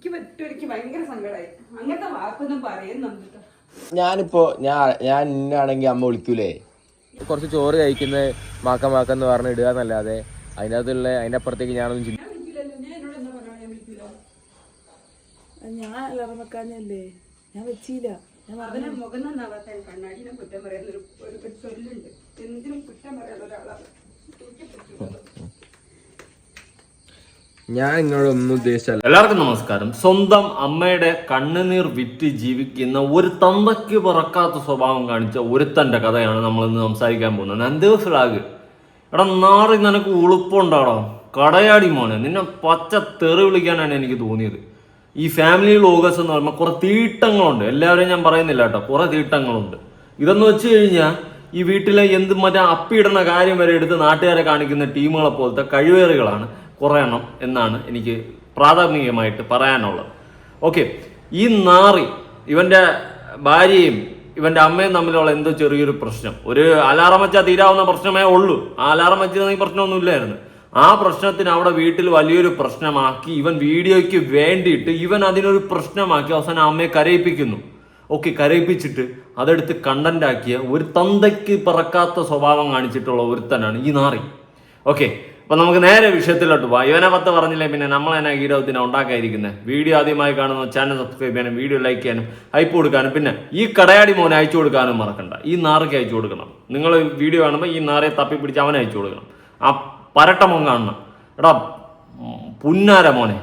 എനിക്ക് ഭയങ്കര സങ്കടമായി. അങ്ങനത്തെ വാക്കൊന്നും പറയുന്നുണ്ട്. ഞാൻ ഇന്നാണെങ്കിൽ അമ്മ വിളിക്കൂലേ, കുറച്ച് ചോറ് കഴിക്കുന്നത് മാക്കെന്ന് പറഞ്ഞ് ഇടുക എന്നല്ലാതെ അതിൻ്റെ അപ്പുറത്തേക്ക് ഞാനൊന്നും ചിന്തിക്കില്ല. ഞാൻ അലറ വെക്കാനല്ലേ, ഞാൻ വെച്ചില്ല. അതിനെ മുഖം നന്നാവാത്ത കണ്ണാടിനെ കുറ്റം പറയാൻ ഒരു ചൊല്ലുണ്ട്. എന്തിനും കുറ്റം പറയാൻ ഒരാളാണ്. ഞാൻ നിങ്ങളൊന്നും ഉദ്ദേശിച്ചല്ല. എല്ലാവർക്കും നമസ്കാരം. സ്വന്തം അമ്മയുടെ കണ്ണുനീർ വിറ്റ് ജീവിക്കുന്ന ഒരു തന്തയ്ക്ക് പറക്കാത്ത സ്വഭാവം കാണിച്ച ഒരുത്തന്റെ കഥയാണ് നമ്മൾ ഇന്ന് സംസാരിക്കാൻ പോകുന്നത്. നന്ദി ഫ്ലാഗ്. എടാ നാറി, നിനക്ക് ഉളുപ്പുണ്ടാടോ കടയാടി മോനെ. നിന്നെ പച്ച തെറി വിളിക്കാനാണ് എനിക്ക് തോന്നിയത്. ഈ ഫാമിലി വ്ലോഗേഴ്സ് എന്ന് പറയുമ്പോൾ കുറെ തീട്ടങ്ങളുണ്ട്. എല്ലാവരെയും ഞാൻ പറയുന്നില്ല കേട്ടോ, കുറെ തീട്ടങ്ങളുണ്ട്. ഇതെന്ന് വെച്ച് കഴിഞ്ഞാൽ ഈ വീട്ടിലെ മറ്റേ അപ്പിയിടുന്ന കാര്യം വരെ എടുത്ത് നാട്ടുകാരെ കാണിക്കുന്ന ടീമുകളെ പോലത്തെ കഴിവേറുകളാണ് കുറേ എണ്ണം എന്നാണ് എനിക്ക് പ്രാഥമികമായിട്ട് പറയാനുള്ളത്. ഓക്കെ, ഈ നാറി ഇവന്റെ ഭാര്യയും ഇവന്റെ അമ്മയും തമ്മിലുള്ള എന്തോ ചെറിയൊരു പ്രശ്നം, ഒരു അലാറം വെച്ചാൽ തീരാവുന്ന പ്രശ്നമേ ഉള്ളൂ. ആ അലാറം വെച്ചിരുന്നെങ്കിൽ പ്രശ്നമൊന്നും ഇല്ലായിരുന്നു. ആ പ്രശ്നത്തിന് അവിടെ വീട്ടിൽ വലിയൊരു പ്രശ്നമാക്കി ഇവൻ വീഡിയോയ്ക്ക് വേണ്ടിയിട്ട് ഇവൻ അതിനൊരു പ്രശ്നമാക്കി അവസാനം അമ്മയെ കരയിപ്പിക്കുന്നു. ഓക്കെ, കരയിപ്പിച്ചിട്ട് അതെടുത്ത് കണ്ടന്റ് ആക്കിയ ഒരു തന്തയ്ക്ക് പറക്കാത്ത സ്വഭാവം കാണിച്ചിട്ടുള്ള ഒരുത്തനാണ് ഈ നാറി. ഓക്കെ, അപ്പൊ നമുക്ക് നേരെ വിഷയത്തിലോട്ട് പോവാം. ഇവനെ പത്ത് പറഞ്ഞില്ലേ പിന്നെ നമ്മൾ തന്നെ ഗീരവത്തിനെ ഉണ്ടാക്കാതിരിക്കുന്നത്. വീഡിയോ ആദ്യമായി കാണുന്ന ചാനൽ സബ്സ്ക്രൈബ് ചെയ്യാനും വീഡിയോ ലൈക്ക് ചെയ്യാനും ഹൈപ്പ് കൊടുക്കാനും പിന്നെ ഈ കടയാടി മോനെ അയച്ചു കൊടുക്കാനും മറക്കണ്ട. ഈ നാറിക്ക് അയച്ചു കൊടുക്കണം. നിങ്ങൾ വീഡിയോ കാണുമ്പോൾ ഈ നാറെ തപ്പി പിടിച്ച് അവനെ അയച്ചു കൊടുക്കണം. ആ പരട്ട മോൻ കാണണം. എടാ പുന്നാര മോനെ,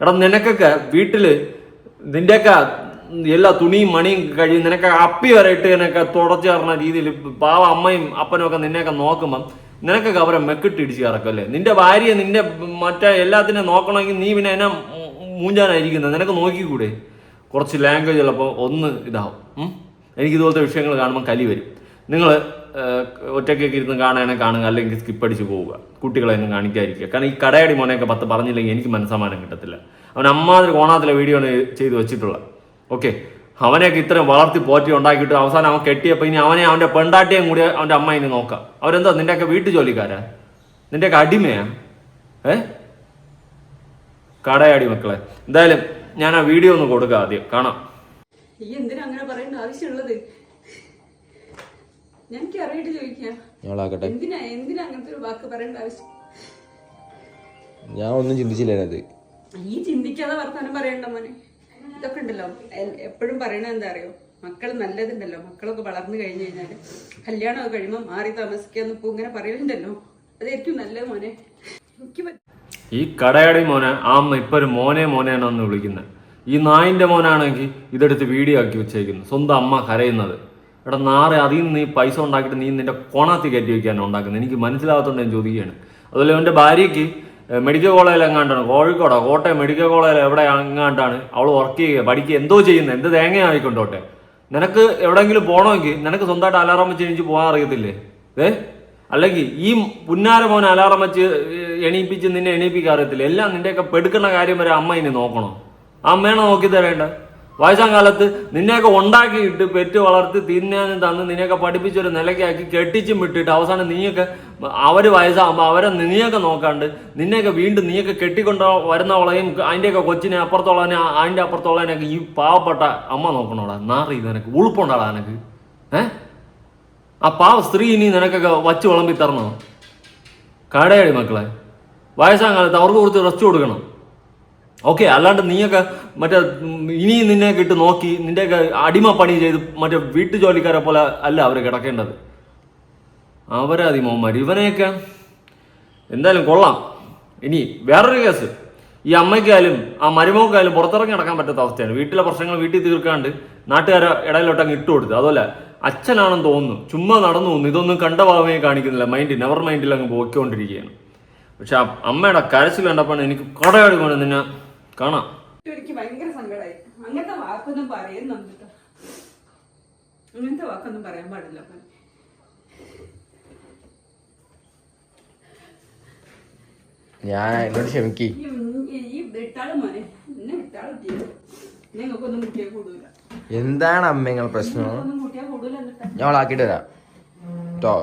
എടാ നിനക്കൊക്കെ വീട്ടില് നിന്റെയൊക്കെ എല്ലാ തുണിയും മണിയും കഴിയും, നിനക്ക് അപ്പി വരെ ഇട്ട് നിനക്ക് തുടച്ചു തരുന്ന രീതിയിൽ പാവ അമ്മയും അപ്പനും ഒക്കെ നിന്നെയൊക്കെ നോക്കുമ്പം നിനക്കൊക്കെ അവരെ മെക്കിട്ടിടിച്ച് കിടക്കല്ലേ. നിന്റെ ഭാര്യയെ നിന്റെ മറ്റേ എല്ലാത്തിനെ നോക്കണമെങ്കിൽ നീ പിന്നെ എന്നാ മൂഞ്ചാനായിരിക്കുന്നത്? നിനക്ക് നോക്കിക്കൂടെ? കുറച്ച് ലാംഗ്വേജ് ഉള്ളപ്പോൾ ഒന്ന് ഇതാവും. എനിക്കിതുപോലത്തെ വിഷയങ്ങൾ കാണുമ്പോൾ കലി വരും. നിങ്ങൾ ഒറ്റയ്ക്കൊക്കെ ഇരുന്ന് കാണുകയാണെങ്കിൽ കാണുക, അല്ലെങ്കിൽ സ്കിപ്പ് അടിച്ച് പോവുക. കുട്ടികളെ ഒന്നും കാണിക്കാതിരിക്കുക. കാരണം ഈ കടയടി മോനെയൊക്കെ പത്ത് പറഞ്ഞില്ലെങ്കിൽ എനിക്ക് മനസ്സമാനം കിട്ടത്തില്ല. അവൻ അമ്മാതിരി കോണാത്തിലെ വീഡിയോ ആണ് ചെയ്ത് വെച്ചിട്ടുള്ളത്. ഓക്കെ, അവനെയൊക്കെ ഇത്രയും വളർത്തി പോറ്റി ഉണ്ടാക്കിയിട്ട് അവസാനം അവൻ കെട്ടിയപ്പോൾ ഇനി അവനെ അവൻ്റെ പെണ്ടാട്ടിയും കൂടി അവൻ്റെ അമ്മ ഇനി നോക്കാം. അവരെന്താ നിന്റെയൊക്കെ വീട്ടു ജോലിക്കാരാ? നിന്റെയൊക്കെ അടിമയാ? കടയാടി മക്കളെ. എന്തായാലും ഞാൻ ആ വീഡിയോ ഒന്ന് കൊടുക്കാം, ആദ്യം കാണാം. ഈ എന്തിനാ അങ്ങനെ പറയേണ്ട ആവശ്യമുള്ളത്? എനിക്ക് അറിയിട്ട് ചോദിക്കാം. എന്തിനാ അങ്ങനത്തെ ഒരു വാക്ക് പറയേണ്ട ആവശ്യം? ഞാൻ ഒന്നും ചിന്തിച്ചില്ല. ഈ ചിന്തിക്കാതെ വർത്താനം പറയണ്ട മോനെ. ഇതൊക്കെ ഉണ്ടല്ലോ എപ്പോഴും പറയണത് എന്താ അറിയോ, മക്കൾ നല്ലതുണ്ടല്ലോ. മക്കളൊക്കെ വളർന്നു കഴിഞ്ഞു കഴിഞ്ഞാല് കല്യാണമൊക്കെ കഴിയുമ്പോൾ മാറി താമസിക്കാന്ന് ഇപ്പൊ ഇങ്ങനെ പറയുന്നുണ്ടല്ലോ, അതായിരിക്കും നല്ലത് മോനെ. ഈ കടയടി മോനെ ആ അമ്മ ഇപ്പൊ ഒരു മോനെയാണെന്ന് വിളിക്കുന്നത്. ഈ നായിന്റെ മോനാണെങ്കിൽ ഇതെടുത്ത് വീഡിയോ ആക്കി വെച്ചേക്കുന്നു. സ്വന്തം അമ്മ കരയുന്നത്. എടാ നാളെ അതിൽ നിന്ന് നീ പൈസ ഉണ്ടാക്കിയിട്ട് നീ നിന്റെ കോണാത്തി കയറ്റി വയ്ക്കാനാണ് ഉണ്ടാക്കുന്നത്. എനിക്ക് മനസ്സിലാകത്തോണ്ട് ഞാൻ ചോദിക്കുകയാണ്. അതുപോലെ അവൻ്റെ ഭാര്യയ്ക്ക് മെഡിക്കൽ കോളേജിൽ എങ്ങാണ്ടാണ്, കോഴിക്കോടോ കോട്ടയം മെഡിക്കൽ കോളേജിൽ എവിടെ എങ്ങാണ്ടാണ് അവൾ വർക്ക് ചെയ്യുക, പഠിക്കുക, എന്തോ ചെയ്യുന്നത്, എന്ത് തേങ്ങ ആയിക്കൊണ്ടോട്ടെ. നിനക്ക് എവിടെയെങ്കിലും പോകണമെങ്കിൽ നിനക്ക് സ്വന്തമായിട്ട് അലാറം വെച്ച് എനിക്ക് പോകാൻ അറിയത്തില്ലേ? അല്ലെങ്കിൽ ഈ പുന്നാര മോനെ അലാറം വെച്ച് എണീപ്പിച്ച് നിന്നെ എണീപ്പിക്കാൻ അറിയത്തില്ല. എല്ലാം നിന്റെയൊക്കെ പെടുക്കുന്ന കാര്യം വരെ അമ്മ ഇനി നോക്കണോ? അമ്മയാണോ നോക്കി തരേണ്ട? വയസ്സാം കാലത്ത് നിന്നെയൊക്കെ ഉണ്ടാക്കിയിട്ട് പെറ്റ് വളർത്തി തിന്നാനും തന്ന് നിന്നെയൊക്കെ പഠിപ്പിച്ചൊരു നിലയ്ക്കാക്കി കെട്ടിച്ചും വിട്ടിട്ട് അവസാനം നീയൊക്കെ അവര് വയസ്സാകുമ്പോൾ അവരെ നീയൊക്കെ നോക്കാണ്ട് നിന്നെയൊക്കെ വീണ്ടും നീയൊക്കെ കെട്ടിക്കൊണ്ട് വരുന്നവളെയും അതിൻ്റെയൊക്കെ കൊച്ചിനെ അപ്പുറത്തുള്ളതിനെ അതിൻ്റെ അപ്പുറത്തുള്ളതിനൊക്കെ ഈ പാവപ്പെട്ട അമ്മ നോക്കണോടാ. നാറി, നിനക്ക് ഉളുപ്പുണ്ടാടാ നിനക്ക്? ആ പാവ സ്ത്രീ ഇനി നിനക്കൊക്കെ വച്ച് വിളമ്പി തരണോ? കടയാടി മക്കളെ, വയസ്സാം കാലത്ത് അവർക്ക് കുറച്ച് റെസ്റ്റ് കൊടുക്കണം. ഓക്കെ, അല്ലാണ്ട് നീയൊക്കെ മറ്റേ ഇനിയും നിന്നെയൊക്കെ ഇട്ട് നോക്കി നിന്റെയൊക്കെ അടിമ പണി ചെയ്ത് മറ്റേ വീട്ടു ജോലിക്കാരെ പോലെ അല്ല അവർ കിടക്കേണ്ടത്. അവരാതി മോന്മാർ ഇവനെയൊക്കെ. എന്തായാലും കൊള്ളാം. ഇനി വേറൊരു കേസ്, ഈ അമ്മയ്ക്കായാലും ആ മരുമോക്കായാലും പുറത്തിറങ്ങി നടക്കാൻ പറ്റാത്ത അവസ്ഥയാണ്. വീട്ടിലെ പ്രശ്നങ്ങൾ വീട്ടിൽ തീർക്കാണ്ട് നാട്ടുകാരെ ഇടയിലോട്ടങ്ങ് ഇട്ട് കൊടുത്ത്. അതുപോലെ അച്ഛനാണെന്ന് തോന്നുന്നു, ചുമ്മാ നടന്നു പോകുന്നു. ഇതൊന്നും കണ്ട ഭാവമേ കാണിക്കുന്നില്ല. നെവർ മൈൻഡിൽ അങ്ങ് പോയിക്കൊണ്ടിരിക്കുകയാണ്. പക്ഷെ അമ്മയുടെ കരച്ചിൽ കണ്ടപ്പോൾ എനിക്ക് കടയാടി കൊണ്ട് നിന്നെ കാണാം. എനിക്ക് ഭയങ്കര സങ്കടമായി. അങ്ങനത്തെ വാക്കൊന്നും പറയുന്നുണ്ട്. അങ്ങനത്തെ വാക്കൊന്നും പറയാൻ പാടില്ല. ഞാൻ എന്നോട് ക്ഷമിക്ക്. ഈ വിട്ടാളും മോനെ, എന്നെ വിട്ടാളും നിങ്ങൾക്കൊന്നും മുട്ടിയാൽ കൂടൂല. എന്താണ് അമ്മ പ്രശ്നം? മുട്ടിയാൽ കൂടൂല. ഞാൻ ആക്കിട്ട് തരാം കേട്ടോ.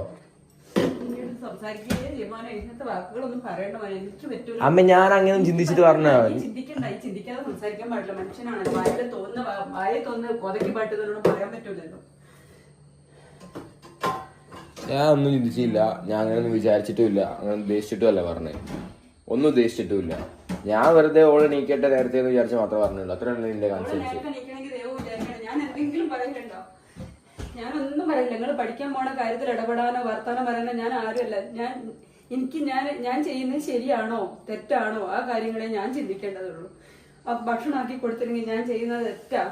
സംസാരിക്കുകയേ ചെയ്യുമ്പോനെ ഇങ്ങനത്തെ വാക്കുകളൊന്നും പറയണ്ട മോനെ. എനിക്ക് പറ്റൂല. അമ്മ ഞാൻ അങ്ങനെ ചിന്തിച്ചിട്ട് പറഞ്ഞ ചിന്തിക്കണ്ട, ഈ ചിന്തിക്കാതെ സംസാരിക്കാൻ പാടില്ല. മനുഷ്യനാണ് വായിലെ തോന്നുന്ന കൊതക്കി പാട്ടുന്നതിനോട് പറയാൻ പറ്റൂലല്ലോ. ഞാൻ ഒന്നും ചിന്തിച്ചില്ല, ഞാൻ അങ്ങനെ ഒന്നും വിചാരിച്ചിട്ടുമില്ല, അങ്ങനെ ഉദ്ദേശിച്ചിട്ടുമല്ല പറഞ്ഞേ, ഒന്നും ഉദ്ദേശിച്ചിട്ടുമില്ല. ഞാൻ വെറുതെ ഓള് നീക്കട്ടെ നേരത്തെ എന്ന് വിചാരിച്ച മാത്രമേ പറഞ്ഞുള്ളൂ. അത്രയാണ് നിന്റെ കൺസെൻസ്. ഞാൻ എന്തെങ്കിലും പറയലുണ്ടോ? ഞാനൊന്നും പറയില്ല. നിങ്ങൾ പഠിക്കാൻ പോണ കാര്യത്തിൽ ഇടപെടാനോ വർത്താനോ പറയാനോ ഞാൻ ആരുമല്ല. ഞാൻ ചെയ്യുന്നത് ശരിയാണോ തെറ്റാണോ ആ കാര്യങ്ങളെ ഞാൻ ചിന്തിക്കേണ്ടതുള്ളൂ. ഭക്ഷണം ആക്കി കൊടുത്തില്ലെങ്കിൽ ഞാൻ ചെയ്യുന്നത് തെറ്റാ.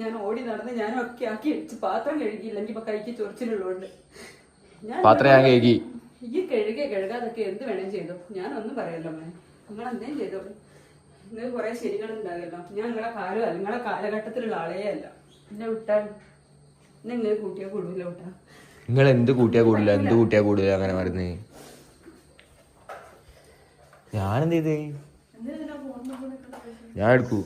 ഞാൻ ഓടി നടന്ന് ഞാനൊക്കെ ആക്കി അടിച്ച് പാത്രം കഴുകിയില്ലെങ്കിൽ ഇപ്പൊ കൈക്ക് ചൊറിച്ചിലുള്ളതുകൊണ്ട് പാത്രം ഞാൻ കഴുകി. ഈ കഴുകാതൊക്കെ എന്ത് വേണേലും ചെയ്തു. ഞാനൊന്നും പറയല്ലോ മോനെ. നിങ്ങൾ എന്തേലും ചെയ്തോളൂ. നിങ്ങൾക്ക് കുറെ ശരികളുണ്ടാകല്ലോ. ഞാൻ നിങ്ങളെ കാലഘട്ടത്തിലുള്ള ആളേ അല്ല. എന്നെ വിട്ടാൽ നിങ്ങൾ കൂട്ടിയാ കൂടൂല വിട്ടാ. നിങ്ങൾ എന്ത് കൂട്ടിയാ കൂടില്ല, എന്ത് കൂട്ടിയാ കൂടില്ല അങ്ങനെ പറയുന്നേ. ഞാനെന്ത് ചെയ്തേ? ഞാൻ എടുക്കൂ.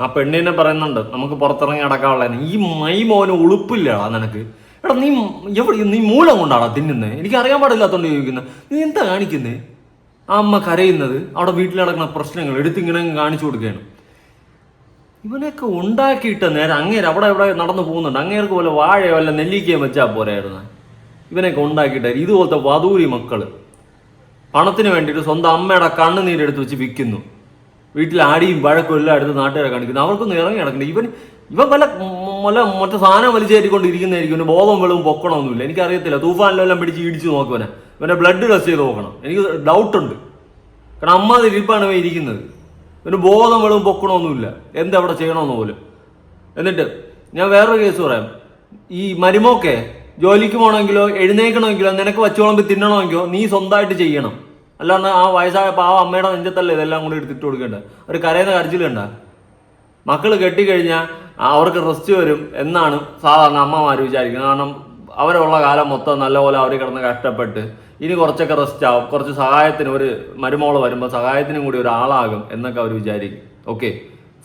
ആ പെണ്ണിനെ പറയുന്നുണ്ട് നമുക്ക് പുറത്തിറങ്ങി നടക്കാനുള്ള. ഈ മോന് ഉളുപ്പില്ലടാ നിനക്ക്. എടാ നീ മൂലം കൊണ്ടാടാ തിന്നുന്നത്. എനിക്ക് അറിയാൻ പാടില്ലാത്തോണ്ട് ചോദിക്കുന്നത്. നീ എന്താ കാണിക്കുന്നേ? ആ അമ്മ കരയുന്നത്, അവിടെ വീട്ടിൽ നടക്കുന്ന പ്രശ്നങ്ങൾ എടുത്തിങ്ങനെ കാണിച്ചു കൊടുക്കുകയാണ്. ഇവനൊക്കെ ഉണ്ടാക്കിയിട്ട് നേരെ അങ്ങേര് അവിടെ ഇവിടെ നടന്നു പോകുന്നുണ്ട്. അങ്ങേർക്ക് പോലെ വാഴയോ വല്ല നെല്ലിക്കയും വെച്ചാൽ പോരായിരുന്നു. ഇവനൊക്കെ ഉണ്ടാക്കിയിട്ട് ഇതുപോലത്തെ വധൂരി മക്കള് പണത്തിന് വേണ്ടിയിട്ട് സ്വന്തം അമ്മയുടെ കണ്ണുനീരെടുത്ത് വെച്ച് വിൽക്കുന്നു. വീട്ടിൽ ആടിയും വഴക്കും എല്ലാം എടുത്ത് നാട്ടുകാരെ കാണിക്കുന്നു. അവർക്കൊന്നും ഇറങ്ങി നടക്കണ്ട. ഇവൻ മറ്റേ സാധനം വലിച്ചേറ്റിക്കൊണ്ടിരിക്കുന്നതായിരിക്കും. ഇവന് ബോധം വെളവും പൊക്കണമൊന്നുമില്ല. എനിക്കറിയത്തില്ല. തൂഫാനിലെല്ലാം പിടിച്ച് ഇടിച്ച് നോക്കുവനെ. ഇവന്റെ ബ്ലഡ് ടെസ്റ്റ് ചെയ്ത് നോക്കണം. എനിക്ക് ഡൗട്ടുണ്ട്. കാരണം അമ്മ ഇരിപ്പാണ് ഇവൻ ഇരിക്കുന്നത്. ഇവന് ബോധം വെളവും പൊക്കണമൊന്നുമില്ല. എന്തവിടെ ചെയ്യണമെന്ന് പോലും. എന്നിട്ട് ഞാൻ വേറൊരു കേസ് പറയാം. ഈ മരുമോക്കെ ജോലിക്ക് പോകണമെങ്കിലോ എഴുന്നേക്കണമെങ്കിലോ നിനക്ക് വച്ചോളമ്പി തിന്നണമെങ്കിലോ നീ സ്വന്തമായിട്ട് ചെയ്യണം. അല്ലാണ്ട് ആ വയസ്സായ പാവ അമ്മയുടെ നെഞ്ചത്തല്ലേ ഇതെല്ലാം കൂടി എടുത്തിട്ട് കൊടുക്കേണ്ട. ഒരു കരയുന്ന കരച്ചിൽ കണ്ട. മക്കൾ കെട്ടിക്കഴിഞ്ഞാൽ അവർക്ക് റെസ്റ്റ് വരും എന്നാണ് സാധാരണ അമ്മമാർ വിചാരിക്കുന്നത്. കാരണം അവരുള്ള കാലം മൊത്തം നല്ലപോലെ അവർ കിടന്ന് കഷ്ടപ്പെട്ട് ഇനി കുറച്ചൊക്കെ റെസ്റ്റ് ആവും, കുറച്ച് സഹായത്തിന് ഒരു മരുമോള് വരുമ്പോൾ സഹായത്തിനും കൂടി ഒരാളാകും എന്നൊക്കെ അവർ വിചാരിക്കും. ഓക്കെ,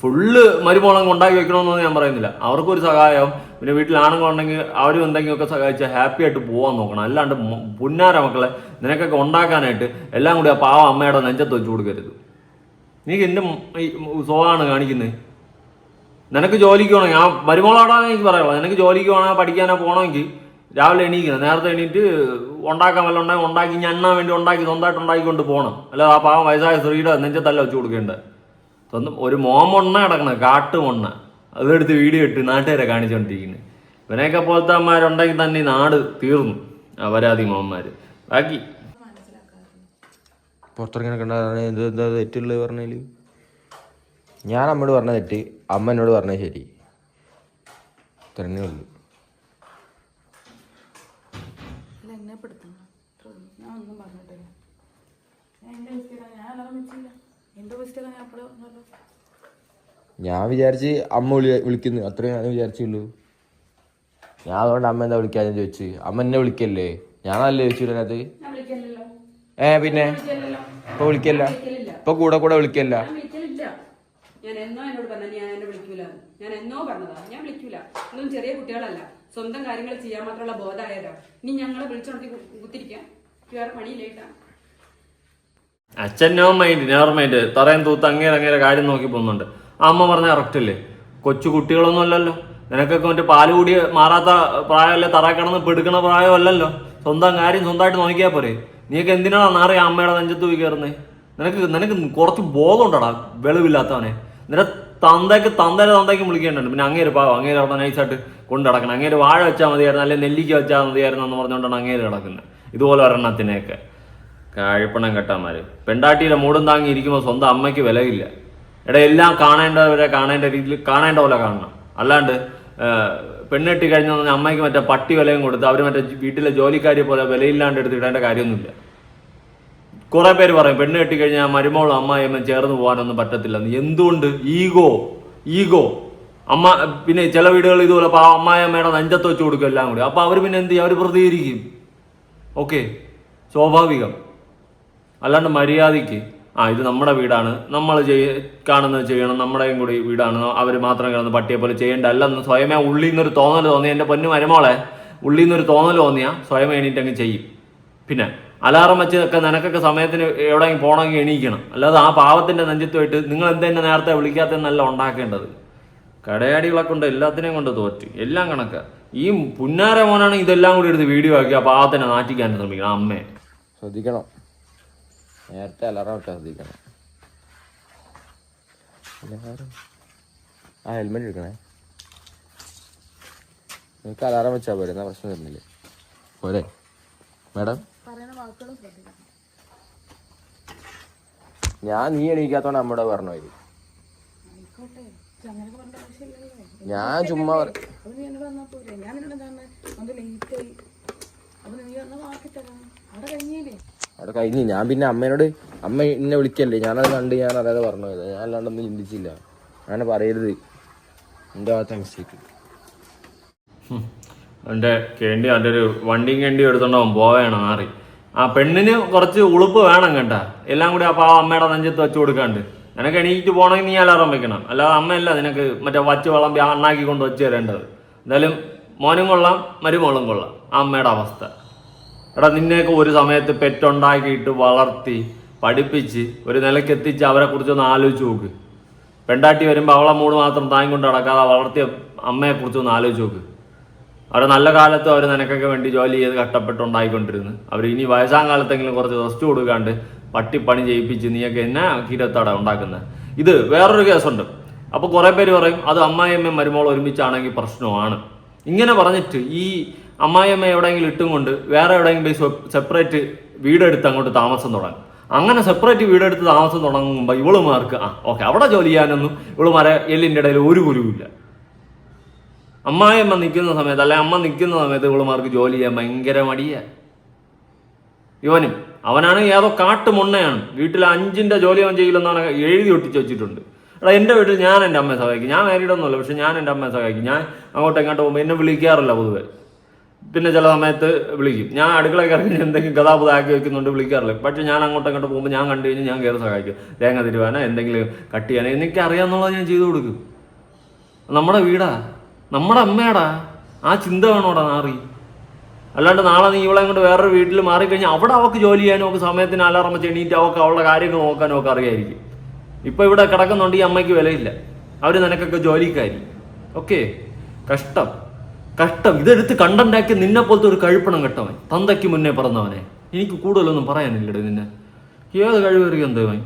ഫുള്ള് മരുമോളങ്ങ് ഉണ്ടാക്കി വെക്കണമെന്നൊന്നും ഞാൻ പറയുന്നില്ല. അവർക്കൊരു സഹായം, പിന്നെ വീട്ടിൽ ആണുങ്ങളുണ്ടെങ്കിൽ അവരും എന്തെങ്കിലുമൊക്കെ സഹായിച്ചാൽ ഹാപ്പി ആയിട്ട് പോകാൻ നോക്കണം. അല്ലാണ്ട് പുന്നാര മക്കളെ നിനക്കൊക്കെ ഉണ്ടാക്കാനായിട്ട് എല്ലാം കൂടി ആ പാവ അമ്മയുടെ നെഞ്ചത്ത് വെച്ച് കൊടുക്കരുത്. നീ എൻ്റെ സ്വഭാവമാണ് കാണിക്കുന്നത്. നിനക്ക് ജോലിക്ക് പോകണമെങ്കിൽ ആ മരുമോളോടാണ് എനിക്ക് പറയുള്ളൂ. നിനക്ക് ജോലിക്ക് പോകണോ പഠിക്കാനോ പോകണമെങ്കിൽ രാവിലെ എണീക്കണം. നേരത്തെ എണീറ്റ് ഉണ്ടാക്കാൻ വല്ല ഉണ്ടെങ്കിൽ ഉണ്ടാക്കി ഞണ്ണാൻ വേണ്ടി ഉണ്ടാക്കി സ്വന്തമായിട്ട് ഉണ്ടാക്കിക്കൊണ്ട് പോകണം. അല്ലാതെ ആ പാവം വയസ്സായ സ്ത്രീയുടെ നെഞ്ചത്തല്ല വെച്ച് കൊടുക്കേണ്ടത്. സ്വന്തം ഒരു മോമൊണ്ണ കിടക്കണം, കാട്ടുമൊണ്ണ, അതെടുത്ത് വീഡിയോ ഇട്ട് നാട്ടുകാരെ കാണിച്ചുകൊണ്ടിരിക്കുന്നത്. ഇവനെയൊക്കെ പോലത്തെ അമ്മമാരുണ്ടെങ്കിൽ തന്നെ നാട് തീർന്നു. അപരാധി മോന്മാര്. ബാക്കി പുറത്തിറങ്ങനെ കണ്ടാൽ എന്താ തെറ്റുള്ളത് പറഞ്ഞാല്? ഞാൻ അമ്മയോട് പറഞ്ഞ തെറ്റ്, അമ്മ എന്നോട് പറഞ്ഞ ശരി. ഇത്രേ ഉള്ളൂ. ഞാൻ വിചാരിച്ച് അമ്മ വിളിക്കുന്നു, അത്രയും ഞാൻ വിചാരിച്ചുള്ളൂ. ഞാൻ അതുകൊണ്ട് അമ്മ എന്താ വിളിക്കാന്ന് ചോദിച്ചു. അമ്മ എന്നെ വിളിക്കല്ലേ, ഞാനല്ലേ ചോദിച്ചില്ലത്. പിന്നെ ഇപ്പൊ വിളിക്കല്ല, ഇപ്പൊ കൂടെ വിളിക്കല്ല. ഞാൻ എന്നോ എന്നോട് പറഞ്ഞ ഞാൻ എന്നെ വിളിക്കൂല. ഞാൻ എന്നോ പറഞ്ഞതാ ഞാൻ വിളിക്കൂല. ഒന്നും ചെറിയ കുട്ടികളല്ല, സ്വന്തം കാര്യങ്ങൾ ചെയ്യാൻ മാത്രമുള്ള ബോധമായതാ. ഇനി ഞങ്ങളെ വിളിച്ചോണ്ടി കുത്തിരിക്കാം. വേറെ പണിയില്ലേട്ടാ. അച്ഛൻ നെവർ മൈൻഡ് തറയും തൂത്ത് അങ്ങേരെ കാര്യം നോക്കി പോകുന്നുണ്ട്. ആ അമ്മ പറഞ്ഞ കറക്റ്റ് അല്ലേ? കൊച്ചു കുട്ടികളൊന്നും അല്ലല്ലോ. നിനക്കൊക്കെ മറ്റേ പാല് കൂടി മാറാത്ത പ്രായമല്ലേ, തറ കിടന്ന് പെടുക്കണ പ്രായമല്ലല്ലോ. സ്വന്തം കാര്യം സ്വന്തമായിട്ട് നോക്കിയാൽ പോരെ. നീയൊക്കെ എന്തിനാണ് നാറി അമ്മയുടെ നെഞ്ചത്ത് പോയി കയറുന്നത്? നിനക്ക് കുറച്ച് ബോധം ഉണ്ടടാ, വെളിവില്ലാത്തവനെ. നിന്റെ തന്തയ്ക്ക് വിളിക്കേണ്ടത്. പിന്നെ അങ്ങേര് പാവം, അങ്ങേര് അവിടെ നൈസായിട്ട് കൊണ്ട് കിടക്കണം. അങ്ങേര് വാഴ വെച്ചാൽ മതിയായിരുന്നു, അല്ലെങ്കിൽ നെല്ലിക്ക വെച്ചാൽ മതിയായിരുന്നു എന്ന് പറഞ്ഞുകൊണ്ടാണ് അങ്ങേര് കിടക്കുന്നത്. ഇതുപോലെ ഒരെണ്ണത്തിനെയൊക്കെ കാഴ്പണം കെട്ടാന്മാര്. പെണ്ടാട്ടിയുടെ മൂടും താങ്ങി ഇരിക്കുമ്പോൾ സ്വന്തം അമ്മയ്ക്ക് വിലയില്ല. എല്ലാം കാണേണ്ടവരെ കാണേണ്ട രീതിയിൽ കാണേണ്ട പോലെ കാണണം. അല്ലാണ്ട് പെണ്ണെട്ടി കഴിഞ്ഞ അമ്മയ്ക്ക് മറ്റേ പട്ടി വിലയും കൊടുത്ത് അവർ മറ്റേ വീട്ടിലെ ജോലിക്കാരിയെ പോലെ വിലയില്ലാണ്ട് എടുത്തിടേണ്ട കാര്യമൊന്നുമില്ല. കുറെ പേര് പറയും പെണ്ണ് കെട്ടിക്കഴിഞ്ഞാൽ മരുമോളും അമ്മായിയമ്മ ചേർന്ന് പോകാനൊന്നും പറ്റത്തില്ലെന്ന്. എന്തുകൊണ്ട്? ഈഗോ. അമ്മ പിന്നെ ചില വീടുകൾ ഇതുപോലെ അമ്മായിയമ്മയുടെ നെഞ്ചത്ത് വെച്ച് കൊടുക്കും എല്ലാം കൂടി. അപ്പൊ അവർ പിന്നെ എന്ത് ചെയ്യും? അവർ പ്രതികരിക്കും. ഓക്കെ, സ്വാഭാവികം. അല്ലാണ്ട് മര്യാദയ്ക്ക് ഇത് നമ്മുടെ വീടാണ്, നമ്മൾ കാണുന്നത് ചെയ്യണം, നമ്മുടെയും കൂടി വീടാണ്, അവർ മാത്രം കിടന്ന് പട്ടിയെ പോലെ ചെയ്യേണ്ട അല്ലെന്ന് സ്വയമേ ഉള്ളിൽ നിന്നൊരു തോന്നൽ തോന്നിയ എൻ്റെ പൊന്നു മരുമോളെ, ഉള്ളിൽ നിന്നൊരു തോന്നൽ തോന്നിയാൽ സ്വയം എണീറ്റങ്ങ് ചെയ്യും. പിന്നെ അലാറം വെച്ചൊക്കെ നിനക്കൊക്കെ സമയത്തിന് എവിടെയെങ്കിലും പോകണമെങ്കിൽ എണീക്കണം. അല്ലാതെ ആ പാവത്തിൻ്റെ നെഞ്ചത്തുമായിട്ട് നിങ്ങൾ എന്തെന്നെ നേരത്തെ വിളിക്കാത്തെന്നല്ല ഉണ്ടാക്കേണ്ടത്. കടയാടികളൊക്കെ കൊണ്ട് എല്ലാത്തിനെയും കൊണ്ട് തോറ്റ്, എല്ലാം കണക്കാ. ഈ പുന്നാര മോനാണ് ഇതെല്ലാം കൂടി എടുത്ത് വീഡിയോ ആക്കി ആ പാവത്തിനെ നാറ്റിക്കാൻ ശ്രമിക്കണം. അമ്മേ ശ്രദ്ധിക്കണം, നേരത്തെ അലാറം വെക്കാൻ ശ്രദ്ധിക്കണം. ആ ഹെൽമെറ്റ് എടുക്കണേ. നിങ്ങൾക്ക് അലാറം വെച്ചാൽ പോരെ, എന്നാ പ്രശ്നം വരുന്നില്ലേ? പോരെ മാഡം? ഞാൻ നീ എണീക്കാത്തോണ്ട് അമ്മയോട് പറഞ്ഞു പോയി. ഞാൻ ചുമ്മാ അവിടെ കഴിഞ്ഞ് ഞാൻ പിന്നെ അമ്മേനോട് അമ്മ എന്നെ വിളിക്കല്ലേ, ഞാനത് കണ്ട് ഞാൻ അറിയാതെ പറഞ്ഞു പോയത്. ഞാൻ അല്ലാണ്ടൊന്നും ചിന്തിച്ചില്ല. അങ്ങനെ പറയരുത്, എൻ്റെ ഭാഗത്തെ മിസ്റ്റേക്ക്. എൻ്റെ കേണ്ടി എൻ്റെ ഒരു വണ്ടിയും കേണ്ടി എടുത്തോണ്ടാവും പോവേണം മാറി. ആ പെണ്ണിന് കുറച്ച് ഉളുപ്പ് വേണം കേട്ടാ. എല്ലാം കൂടി ആ പാവ അമ്മയുടെ നെഞ്ചത്ത് വെച്ച് കൊടുക്കാണ്ട്. നിനക്ക് എണീറ്റ് പോകണമെങ്കിൽ നീ അലാറം വെക്കണം, അല്ലാതെ അമ്മയല്ല നിനക്ക് മറ്റേ വച്ച് വിളമ്പി അണ്ണാക്കി കൊണ്ട് വെച്ച് തരേണ്ടത്. എന്തായാലും മോനും കൊള്ളാം മരുമോളും കൊള്ളാം. ആ അമ്മയുടെ അവസ്ഥ എടാ, നിന്നെയൊക്കെ ഒരു സമയത്ത് പെറ്റുണ്ടാക്കിയിട്ട് വളർത്തി പഠിപ്പിച്ച് ഒരു നിലയ്ക്ക് എത്തിച്ച് അവരെ കുറിച്ചൊന്ന് ആലോചിച്ച് നോക്ക്. പെണ്ടാട്ടി വരുമ്പോൾ അവളെ മൂട് മാത്രം താങ്ങി കൊണ്ട് നടക്കാതെ വളർത്തിയ അമ്മയെക്കുറിച്ചൊന്ന് ആലോചിച്ച് നോക്ക്. അവരെ നല്ല കാലത്ത് അവർ നിനക്കൊക്കെ വേണ്ടി ജോലി ചെയ്ത് കഷ്ടപ്പെട്ടുണ്ടായിക്കൊണ്ടിരുന്നു. അവർ ഇനി വയസ്സാം കാലത്തെങ്കിലും കുറച്ച് റെസ്റ്റ് കൊടുക്കാണ്ട് പട്ടിപ്പണി ചെയ്യിപ്പിച്ച് നീയൊക്കെ എന്നാ കീരത്താടാ ഉണ്ടാക്കുന്നത്. ഇത് വേറൊരു കേസുണ്ട്. അപ്പോൾ കുറേ പേര് പറയും അത് അമ്മായിയമ്മയും മരുമോളും ഒരുമിച്ചാണെങ്കിൽ പ്രശ്നമാണ്. ഇങ്ങനെ പറഞ്ഞിട്ട് ഈ അമ്മായിയമ്മ എവിടെയെങ്കിലും ഇട്ടും കൊണ്ട് വേറെ എവിടെയെങ്കിലും പോയി സെപ്പറേറ്റ് വീടെടുത്ത് അങ്ങോട്ട് താമസം തുടങ്ങും. അങ്ങനെ സെപ്പറേറ്റ് വീടെടുത്ത് താമസം തുടങ്ങുമ്പോൾ ഇവളുമാർക്ക് ഓക്കെ അവിടെ ജോലി ചെയ്യാനൊന്നും ഇവളുമാരെ എല്ലിൻ്റെ ഇടയിൽ ഒരു കുരുവില്ല. അമ്മായിയമ്മ നിൽക്കുന്ന സമയത്ത് അല്ലെ അമ്മ നിൽക്കുന്ന സമയത്ത് ഇവളുമാർക്ക് ജോലി ചെയ്യാൻ ഭയങ്കര മടിയാ. ഇവനും അവനാണ് ഏതോ കാട്ടുമുണ്ണയാണ്. വീട്ടിൽ 5ന്റെ ജോലി അവൻ ചെയ്യില്ലെന്നാണ് എഴുതി ഒട്ടിച്ച് വെച്ചിട്ടുണ്ട്. എടാ എൻ്റെ വീട്ടിൽ ഞാൻ എൻ്റെ അമ്മയെ സഹായിക്കും. ഞാൻ മാരീഡൊന്നുമല്ല, പക്ഷെ ഞാൻ എൻ്റെ അമ്മയെ സഹായിക്കും. ഞാൻ അങ്ങോട്ടും ഇങ്ങോട്ട് പോകുമ്പോൾ എന്നെ വിളിക്കാറില്ല പൊതുവെ. പിന്നെ ചില സമയത്ത് വിളിക്കും. ഞാൻ അടുക്കളയിൽ ഇറങ്ങി എന്തെങ്കിലും ഗതാഗതമാക്കി വെക്കുന്നുണ്ട്, വിളിക്കാറില്ല. പക്ഷെ ഞാൻ അങ്ങോട്ടും ഇങ്ങോട്ട് പോകുമ്പോൾ ഞാൻ കണ്ടു കഴിഞ്ഞാൽ ഞാൻ കയറി സഹായിക്കും. തേങ്ങ തിരുവാനോ എന്തെങ്കിലും കട്ട് ചെയ്യാനോ എനിക്ക് അറിയാമെന്നുള്ളത് ഞാൻ ചെയ്തു കൊടുക്കും. നമ്മുടെ വീടാ, നമ്മുടെ അമ്മയാടാ. ആ ചിന്ത വേണോടാ നാറി. അല്ലാണ്ട് നാളെ നീ ഇവളെ കൊണ്ട് വേറൊരു വീട്ടിൽ മാറിക്കഴിഞ്ഞാൽ അവിടെ അവൾക്ക് ജോലി ചെയ്യാനും ഒക്കെ സമയത്തിന് അലാറം വെച്ച് എണീറ്റ് അവൾക്ക് അവളുടെ കാര്യങ്ങൾ നോക്കാനും ഒക്കെ അറിയായിരിക്കും. ഇപ്പം ഇവിടെ കിടക്കുന്നുണ്ട് ഈ അമ്മയ്ക്ക് വിലയില്ല. അവർ നിനക്കൊക്കെ ജോലിക്കാരി. ഓക്കെ, കഷ്ടം കഷ്ടം. ഇതെടുത്ത് കണ്ടന്റാക്കി നിന്നെ പോലത്തെ ഒരു കഴിപ്പണം കെട്ടവൻ, തന്തയ്ക്ക് മുന്നേ പറഞ്ഞവനെ. എനിക്ക് കൂടുതലൊന്നും പറയാനില്ലടേ നിന്നെ. ഏത് കഴിവേറിയ എന്തവൻ.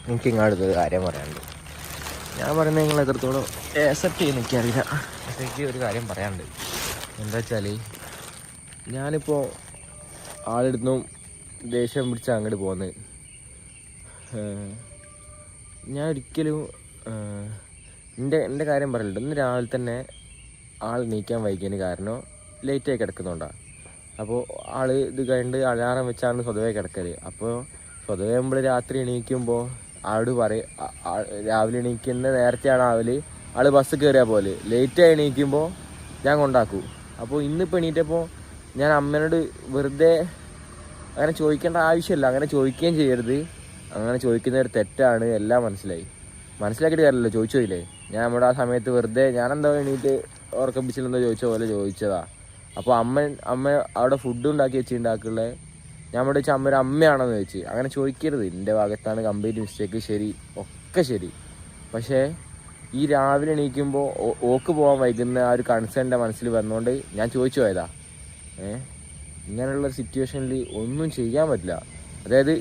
എനിക്ക് ഇങ്ങോട്ടൊരു കാര്യം പറയാനുണ്ട്. ഞാൻ പറയുന്നത് നിങ്ങൾ എത്രത്തോളം ആക്സെപ്റ്റ് ചെയ്യുന്ന എനിക്കറിയില്ല. എനിക്ക് ഒരു കാര്യം പറയാനുണ്ട്. എന്താ വെച്ചാൽ ഞാനിപ്പോൾ ആളെടുത്തും ദേഷ്യം പിടിച്ച് അങ്ങോട്ട് പോകുന്നത്. ഞാൻ ഒരിക്കലും എൻ്റെ കാര്യം പറയലുണ്ട്. ഇന്ന് രാവിലെ തന്നെ ആൾ എണീക്കാൻ വൈകിയതിന് കാരണം ലേറ്റായി കിടക്കുന്നുണ്ടാണ്. അപ്പോൾ ആൾ ഇത് കഴിഞ്ഞിട്ട് അലാറം വെച്ചാണ് സ്വതവേ കിടക്കല്. അപ്പോൾ സ്വതവേ നമ്മൾ രാത്രി എണീക്കുമ്പോൾ ആളോട് പറയും, രാവിലെ എണീക്കുന്ന നേരത്തെയാണ് ആൾ ബസ് കയറിയാൽ പോലെ ലേറ്റായി എണീക്കുമ്പോൾ ഞാൻ കൊണ്ടാക്കൂ. അപ്പോൾ ഇന്നിപ്പോൾ എണീറ്റപ്പോൾ ഞാൻ അമ്മേനോട് വെറുതെ അങ്ങനെ ചോദിക്കേണ്ട ആവശ്യമില്ല, അങ്ങനെ ചോദിക്കുകയും ചെയ്യരുത്. അങ്ങനെ ചോദിക്കുന്ന ഒരു തെറ്റാണ്, എല്ലാം മനസ്സിലാക്കിയിട്ട് കാര്യമല്ലോ. ചോദിച്ചില്ലേ, ഞാൻ നമ്മുടെ ആ സമയത്ത് വെറുതെ ഞാനെന്താ എണീറ്റ് ഉറക്കപ്പിച്ചിലെന്തോ ചോദിച്ച പോലെ ചോദിച്ചതാ. അപ്പോൾ അമ്മ അവിടെ ഫുഡ് ഉണ്ടാക്കി വെച്ചിട്ടുണ്ടാക്കുള്ള ഞാൻ ഇവിടെ വെച്ചാൽ അമ്മ ഒരു അമ്മയാണെന്ന് ചോദിച്ചു. അങ്ങനെ ചോദിക്കരുത്. എൻ്റെ ഭാഗത്താണ് കംപ്ലീറ്റ് മിസ്റ്റേക്ക്, ശരി, ഒക്കെ ശരി. പക്ഷേ ഈ രാവിലെ എണീക്കുമ്പോൾ ഓക്ക് പോകാൻ വൈകുന്ന ആ ഒരു കൺസേൺ എൻ്റെ മനസ്സിൽ വന്നുകൊണ്ട് ഞാൻ ചോദിച്ചു പോയതാ. ഇങ്ങനെയുള്ള സിറ്റുവേഷനിൽ ഒന്നും ചെയ്യാൻ പറ്റില്ല. അതായത്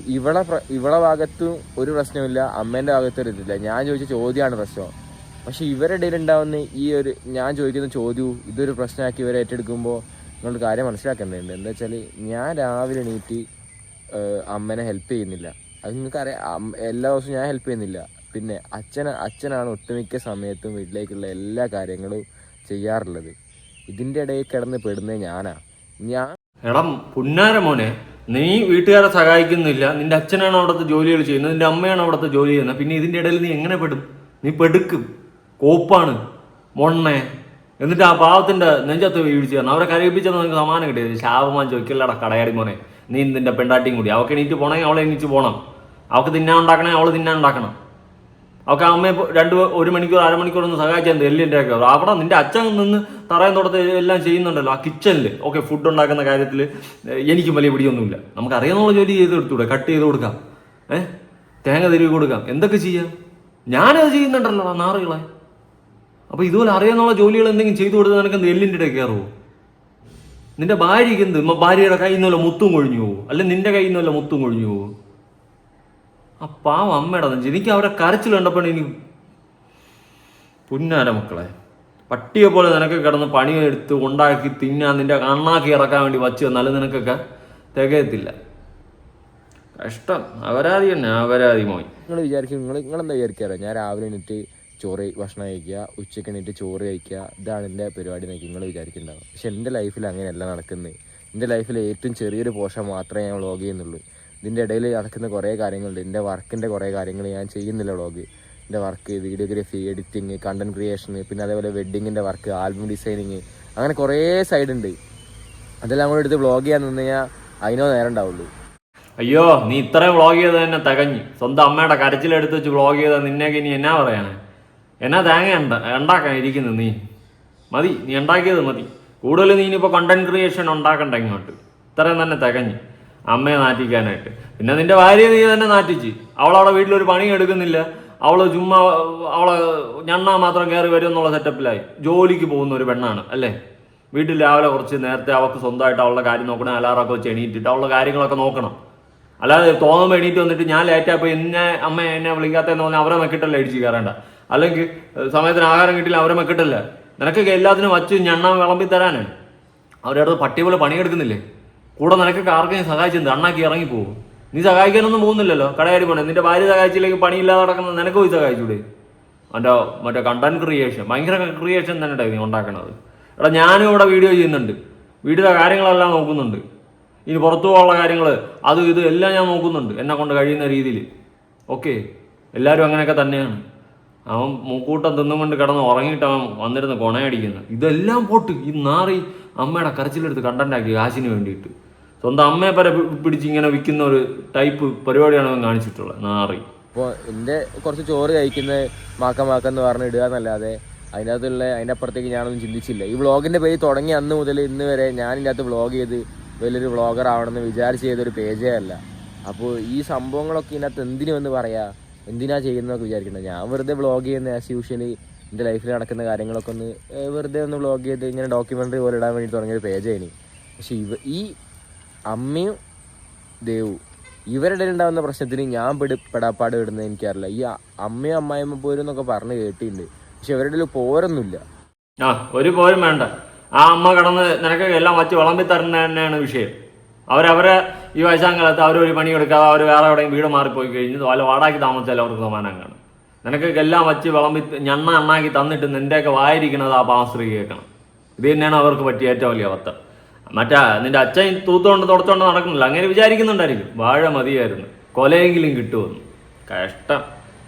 ഇവളെ ഭാഗത്തും ഒരു പ്രശ്നമില്ല, അമ്മേൻ്റെ ഭാഗത്തും ഒരു ഇതില്ല. ഞാൻ ചോദിച്ച ചോദ്യമാണ് പ്രശ്നം. പക്ഷെ ഇവരുടെ ഇടയിൽ ഉണ്ടാവുന്ന ഈ ഒരു ഞാൻ ചോദിക്കുന്ന ചോദ്യവും ഇതൊരു പ്രശ്നമാക്കി ഇവരെ ഏറ്റെടുക്കുമ്പോൾ നിങ്ങളൊരു കാര്യം മനസ്സിലാക്കേണ്ടതുണ്ട്. എന്താ വെച്ചാൽ ഞാൻ രാവിലെ എണീറ്റ് അമ്മേനെ ഹെൽപ്പ് ചെയ്യുന്നില്ല. അത് നിങ്ങൾക്കറിയാം, എല്ലാ ദിവസവും ഞാൻ ഹെൽപ്പ് ചെയ്യുന്നില്ല. പിന്നെ അച്ഛനാണ് ഒട്ടുമിക്ക സമയത്തും വീട്ടിലേക്കുള്ള എല്ലാ കാര്യങ്ങളും ചെയ്യാറുള്ളത്. ഇതിൻ്റെ ഇടയിൽ കിടന്ന് പെടുന്നത് ഞാൻ എടാ പുന്നാര മോനെ, നീ വീട്ടുകാരെ സഹായിക്കുന്നില്ല, നിന്റെ അച്ഛനാണ് അവിടുത്തെ ജോലികൾ ചെയ്യുന്നത്, നിന്റെ അമ്മയാണ് അവിടുത്തെ ജോലി ചെയ്യുന്നത്. പിന്നെ ഇതിൻ്റെ ഇടയിൽ നീ എങ്ങനെ പെടും? നീ പെടുക്കും. കോപ്പാണ് മൊണ്ണെ. എന്നിട്ട് ആ പാവത്തിന്റെ നെഞ്ചത്ത് വീഴ്ച തരണം. അവരെ കരയിപ്പിച്ചെന്ന് നിങ്ങൾക്ക് സമാനം കിട്ടിയത്. ശാപമാൻ ചോദിക്കല്ലടാ കടയാടി മോനെ. നീ നിന്റെ പെണ്ടാട്ടിയും കൂടി അവൾക്ക് എണീറ്റ് പോണെങ്കിൽ അവളെ എണീറ്റ് പോകണം. അവൾക്ക് തിന്നാൻ ഉണ്ടാക്കണേ അവൾ തിന്നാൻ ഉണ്ടാക്കണം. അവൾക്ക് അമ്മയെ 1 മണിക്കൂർ 1/2 മണിക്കൂർ ഒന്ന് സഹായിച്ചാൽ എല്ലിൻ്റെ ഒക്കെ അവിടെ നിന്റെ അച്ഛൻ നിന്ന് തറയും തുടത്ത് എല്ലാം ചെയ്യുന്നുണ്ടല്ലോ ആ കിച്ചണിൽ. ഓക്കെ, ഫുഡ് ഉണ്ടാക്കുന്ന കാര്യത്തിൽ എനിക്കും വലിയ പിടിയൊന്നുമില്ല. നമുക്ക് അറിയാവുന്ന ജോലി ചെയ്ത് എടുത്തൂടെ, കട്ട് ചെയ്ത് കൊടുക്കാം, തേങ്ങ തിരുവി കൊടുക്കാം, എന്തൊക്കെ ചെയ്യാം. ഞാനത് ചെയ്യുന്നുണ്ടല്ലോ നാറുകളെ. അപ്പോൾ ഇതുപോലെ അറിയാവുന്ന ജോലികൾ എന്തെങ്കിലും ചെയ്തു കൊടുത്താൽ നിനക്ക് എന്ത് എല്ലിൻ്റെ ഇടയിൽ കയറുമോ? നിന്റെ ഭാര്യയ്ക്ക് എന്ത് ഭാര്യയുടെ കയ്യിൽ നിന്നല്ല മുത്തും കൊഴിഞ്ഞു പോകും, അല്ലെങ്കിൽ നിന്റെ കയ്യിൽ നിന്നല്ല മുത്തും കൊഴിഞ്ഞു പോകും. ആ പാവം അമ്മയുടെ നെഞ്ച്. എനിക്ക് അവരെ കരച്ചിൽ കണ്ടപ്പോൾ എനിക്ക് പുന്നാര മക്കളെ, പട്ടിയെ പോലെ നിനക്ക് കിടന്ന് പണിയെടുത്ത് ഉണ്ടാക്കി തിന്നാൻ നിന്റെ കണ്ണാക്കി ഇറക്കാൻ വേണ്ടി വച്ച് തന്നാലും നിനക്കൊക്കെ തികയത്തില്ല. കഷ്ടം. അപരാധി തന്നെ, അപരാധി മോയി. നിങ്ങൾ വിചാരിക്കും, നിങ്ങളെന്താ വിചാരിക്കാറോ? ഞാൻ രാവിലെ എണീറ്റ് ഭക്ഷണം കഴിക്കുക, ഉച്ചയ്ക്ക് എണീറ്റ് ചോറ് കഴിക്കുക, ഇതാണ് എൻ്റെ പരിപാടി എന്നൊക്കെ നിങ്ങൾ വിചാരിക്കുന്നുണ്ടാവും. പക്ഷെ എൻ്റെ ലൈഫിൽ അങ്ങനെയല്ല നടക്കുന്നത്. എൻ്റെ ലൈഫിൽ ഏറ്റവും ചെറിയൊരു പോർഷൻ മാത്രമേ ഞാൻ വ്ളോഗ് ചെയ്യുന്നുള്ളൂ. ഇതിൻ്റെ ഇടയിൽ നടക്കുന്ന കുറേ കാര്യങ്ങളുണ്ട്. എൻ്റെ വർക്കിൻ്റെ കുറേ കാര്യങ്ങൾ ഞാൻ ചെയ്യുന്നില്ല വ്ളോഗ്. എൻ്റെ വർക്ക്, വീഡിയോഗ്രാഫി, എഡിറ്റിങ്, കണ്ടന്റ് ക്രിയേഷന്, പിന്നെ അതേപോലെ വെഡ്ഡിങ്ങിൻ്റെ വർക്ക്, ആൽബം ഡിസൈനിങ്, അങ്ങനെ കുറേ സൈഡ് ഉണ്ട്. അതെല്ലാം കൂടെ എടുത്ത് വ്ളോഗ് ചെയ്യാൻ നിന്ന് കഴിഞ്ഞാൽ അതിനോ നേരം ഉണ്ടാവുള്ളൂ. അയ്യോ, നീ ഇത്രയും വ്ളോഗ് ചെയ്ത് തന്നെ തികഞ്ഞ്. സ്വന്തം അമ്മയുടെ കരച്ചിലെടുത്ത് വെച്ച് വ്ളോഗ് ചെയ്താൽ നിന്നേക്ക് ഇനി എന്നാ പറയാനേ? എന്നാ തേങ്ങ ഉണ്ടാക്കാൻ ഇരിക്കുന്നു നീ? മതി, നീ ഉണ്ടാക്കിയത് മതി. കൂടുതൽ നീ ഇനിയിപ്പോൾ കണ്ടന്റ് ക്രിയേഷൻ ഉണ്ടാക്കണ്ട ഇങ്ങോട്ട്. ഇത്രയും തന്നെ തികഞ്ഞ് അമ്മയെ നാറ്റിക്കാനായിട്ട്. പിന്നെ നിന്റെ ഭാര്യയെ നീ തന്നെ നാറ്റിച്ച്. അവളവിടെ വീട്ടിലൊരു പണി എടുക്കുന്നില്ല. അവൾ ചുമ്മാ അവളെ ഞണ്ണാ മാത്രം കയറി വരും എന്നുള്ള സെറ്റപ്പിലായി. ജോലിക്ക് പോകുന്ന ഒരു പെണ്ണാണ് അല്ലേ? വീട്ടിൽ രാവിലെ കുറച്ച് നേരത്തെ അവൾക്ക് സ്വന്തമായിട്ട് അവളുടെ കാര്യം നോക്കണം. അലാറൊക്കെ വെച്ച് എണീറ്റിട്ട് അവളുടെ കാര്യങ്ങളൊക്കെ നോക്കണം. അല്ലാതെ തോന്നുമ്പോൾ എണീറ്റ് വന്നിട്ട് ഞാൻ ലേറ്റായപ്പോൾ എന്നെ വിളിക്കാത്തതെന്ന് പറഞ്ഞാൽ അവരെ മെക്കിട്ടല്ല ഇടിച്ച് കയറേണ്ട. അല്ലെങ്കിൽ സമയത്തിന് ആഹാരം കിട്ടില്ല അവരെ മെക്കിട്ടല്ല. നിനക്കൊക്കെ എല്ലാത്തിനും വച്ച് ഞണ്ണാൻ വിളമ്പി തരാനാണ്. അവരുടെ അടുത്ത് പട്ടി പോലെ പണിയെടുക്കുന്നില്ലേ? കൂടെ നിനക്കൊക്കെ ആർക്കെയും സഹായിച്ചെന്ത്? അണ്ണാക്കി ഇറങ്ങിപ്പോകും. നീ സഹായിക്കാനൊന്നും പോകുന്നില്ലല്ലോ, കടയാരി പോണേ. നിന്റെ ഭാര്യ സഹായിച്ചില്ലെങ്കിൽ പണിയില്ലാതെ നടക്കുന്നത് നിനക്ക് പോയി സഹായിച്ചൂടെ? മറ്റേ കണ്ടന്റ് ക്രിയേഷൻ, ഭയങ്കര ക്രിയേഷൻ തന്നെ നീ ഉണ്ടാക്കണത്. എടാ, ഞാനും ഇവിടെ വീഡിയോ ചെയ്യുന്നുണ്ട്, വീട്ടിലെ കാര്യങ്ങളെല്ലാം നോക്കുന്നുണ്ട്. ഇനി പുറത്തു പോകാനുള്ള കാര്യങ്ങൾ അതും ഇതും എല്ലാം ഞാൻ നോക്കുന്നുണ്ട് എന്നെ കൊണ്ട് കഴിയുന്ന രീതിയിൽ. ഓക്കെ, എല്ലാവരും അങ്ങനെയൊക്കെ തന്നെയാണ്. അവൻ മൂക്കൂട്ടം തിന്നും കൊണ്ട് കിടന്ന് ഉറങ്ങിയിട്ട് അവൻ വന്നിരുന്ന് കൊണയടിക്കുന്നത്. ഇതെല്ലാം പോട്ട് ഈ നാറി അമ്മയുടെ കരച്ചിലെടുത്ത് കണ്ടന്റാക്കി കാശിന് വേണ്ടിയിട്ട് സ്വന്തം അമ്മയെ പര പിടിച്ച് ഇങ്ങനെ വിൽക്കുന്ന ഒരു ടൈപ്പ് പരിപാടിയാണ് അവൻ കാണിച്ചിട്ടുള്ളത്, നാറി. അപ്പോൾ എൻ്റെ കുറച്ച് ചോറ് കഴിക്കുന്നത് മാക്കെന്ന് പറഞ്ഞ് ഇടുക എന്നല്ലാതെ അതിൻ്റെ അപ്പുറത്തേക്ക് ഞാനൊന്നും ചിന്തിച്ചില്ല. ഈ വ്ളോഗിൻ്റെ പേജ് തുടങ്ങി അന്ന് മുതൽ ഇന്ന് വരെ ഞാൻ ഇതിൻ്റെ അകത്ത് വ്ളോഗ് ചെയ്ത് വലിയൊരു വ്ളോഗർ ആവണമെന്ന് വിചാരിച്ച് ചെയ്തൊരു പേജേ അല്ല. അപ്പോൾ ഈ സംഭവങ്ങളൊക്കെ ഇതിനകത്ത് എന്തിനുമെന്ന് പറയാ, എന്തിനാ ചെയ്യുന്നതൊക്കെ വിചാരിക്കുന്നത്. ഞാൻ വെറുതെ വ്ളോഗ് ചെയ്യുന്ന ആസ് യൂഷ്വലി എൻ്റെ ലൈഫിൽ നടക്കുന്ന കാര്യങ്ങളൊക്കെ ഒന്ന് വെറുതെ ഒന്ന് വ്ളോഗ് ചെയ്ത് ഇങ്ങനെ ഡോക്യുമെൻ്ററി പോലെ ഇടാൻ വേണ്ടി തുടങ്ങിയൊരു പേജായിനി. പക്ഷെ ഈ അമ്മയും ദേവു ഇവരുടെ ഉണ്ടാകുന്ന പ്രശ്നത്തിന് ഞാൻ പെടാപ്പാട് ഇടുന്നത് എനിക്കറിയില്ല. ഈ അമ്മയും അമ്മായിമ്മ പോരും എന്നൊക്കെ പറഞ്ഞ് കേട്ടിട്ടുണ്ട്, പക്ഷെ ഇവരുടെ പോരൊന്നുമില്ല. ഒരു പോരും വേണ്ട. ആ അമ്മ കിടന്ന് നിനക്ക് എല്ലാം വച്ച് വിളമ്പി തരുന്ന തന്നെയാണ് വിഷയം. അവരെ ഈ വയസ്സാങ്കാലത്ത് അവരൊരു പണിയെടുക്കാതെ അവർ വേറെ എവിടെയും വീട് മാറിപ്പോയി കഴിഞ്ഞ് വല്ല വാടാക്കി താമസിച്ചാൽ അവർക്ക് സമാനം കാണും. നിനക്കൊക്കെ എല്ലാം വച്ച് വിളമ്പി എണ്ണാക്കി തന്നിട്ട് നിൻ്റെയൊക്കെ വായിരിക്കുന്നത് ആ പാസ്ത്രീ കേൾക്കണം. ഇത് തന്നെയാണ് അവർക്ക് പറ്റിയ ഏറ്റവും വലിയ അബദ്ധം. നിന്റെ അച്ഛൻ തൂത്തുകൊണ്ട് തുടച്ചുകൊണ്ട് നടക്കുന്നില്ല, അങ്ങനെ വിചാരിക്കുന്നുണ്ടായിരിക്കും. വാഴ മതിയായിരുന്നു, കൊലയെങ്കിലും കിട്ടുമെന്ന്. കഷ്ടം.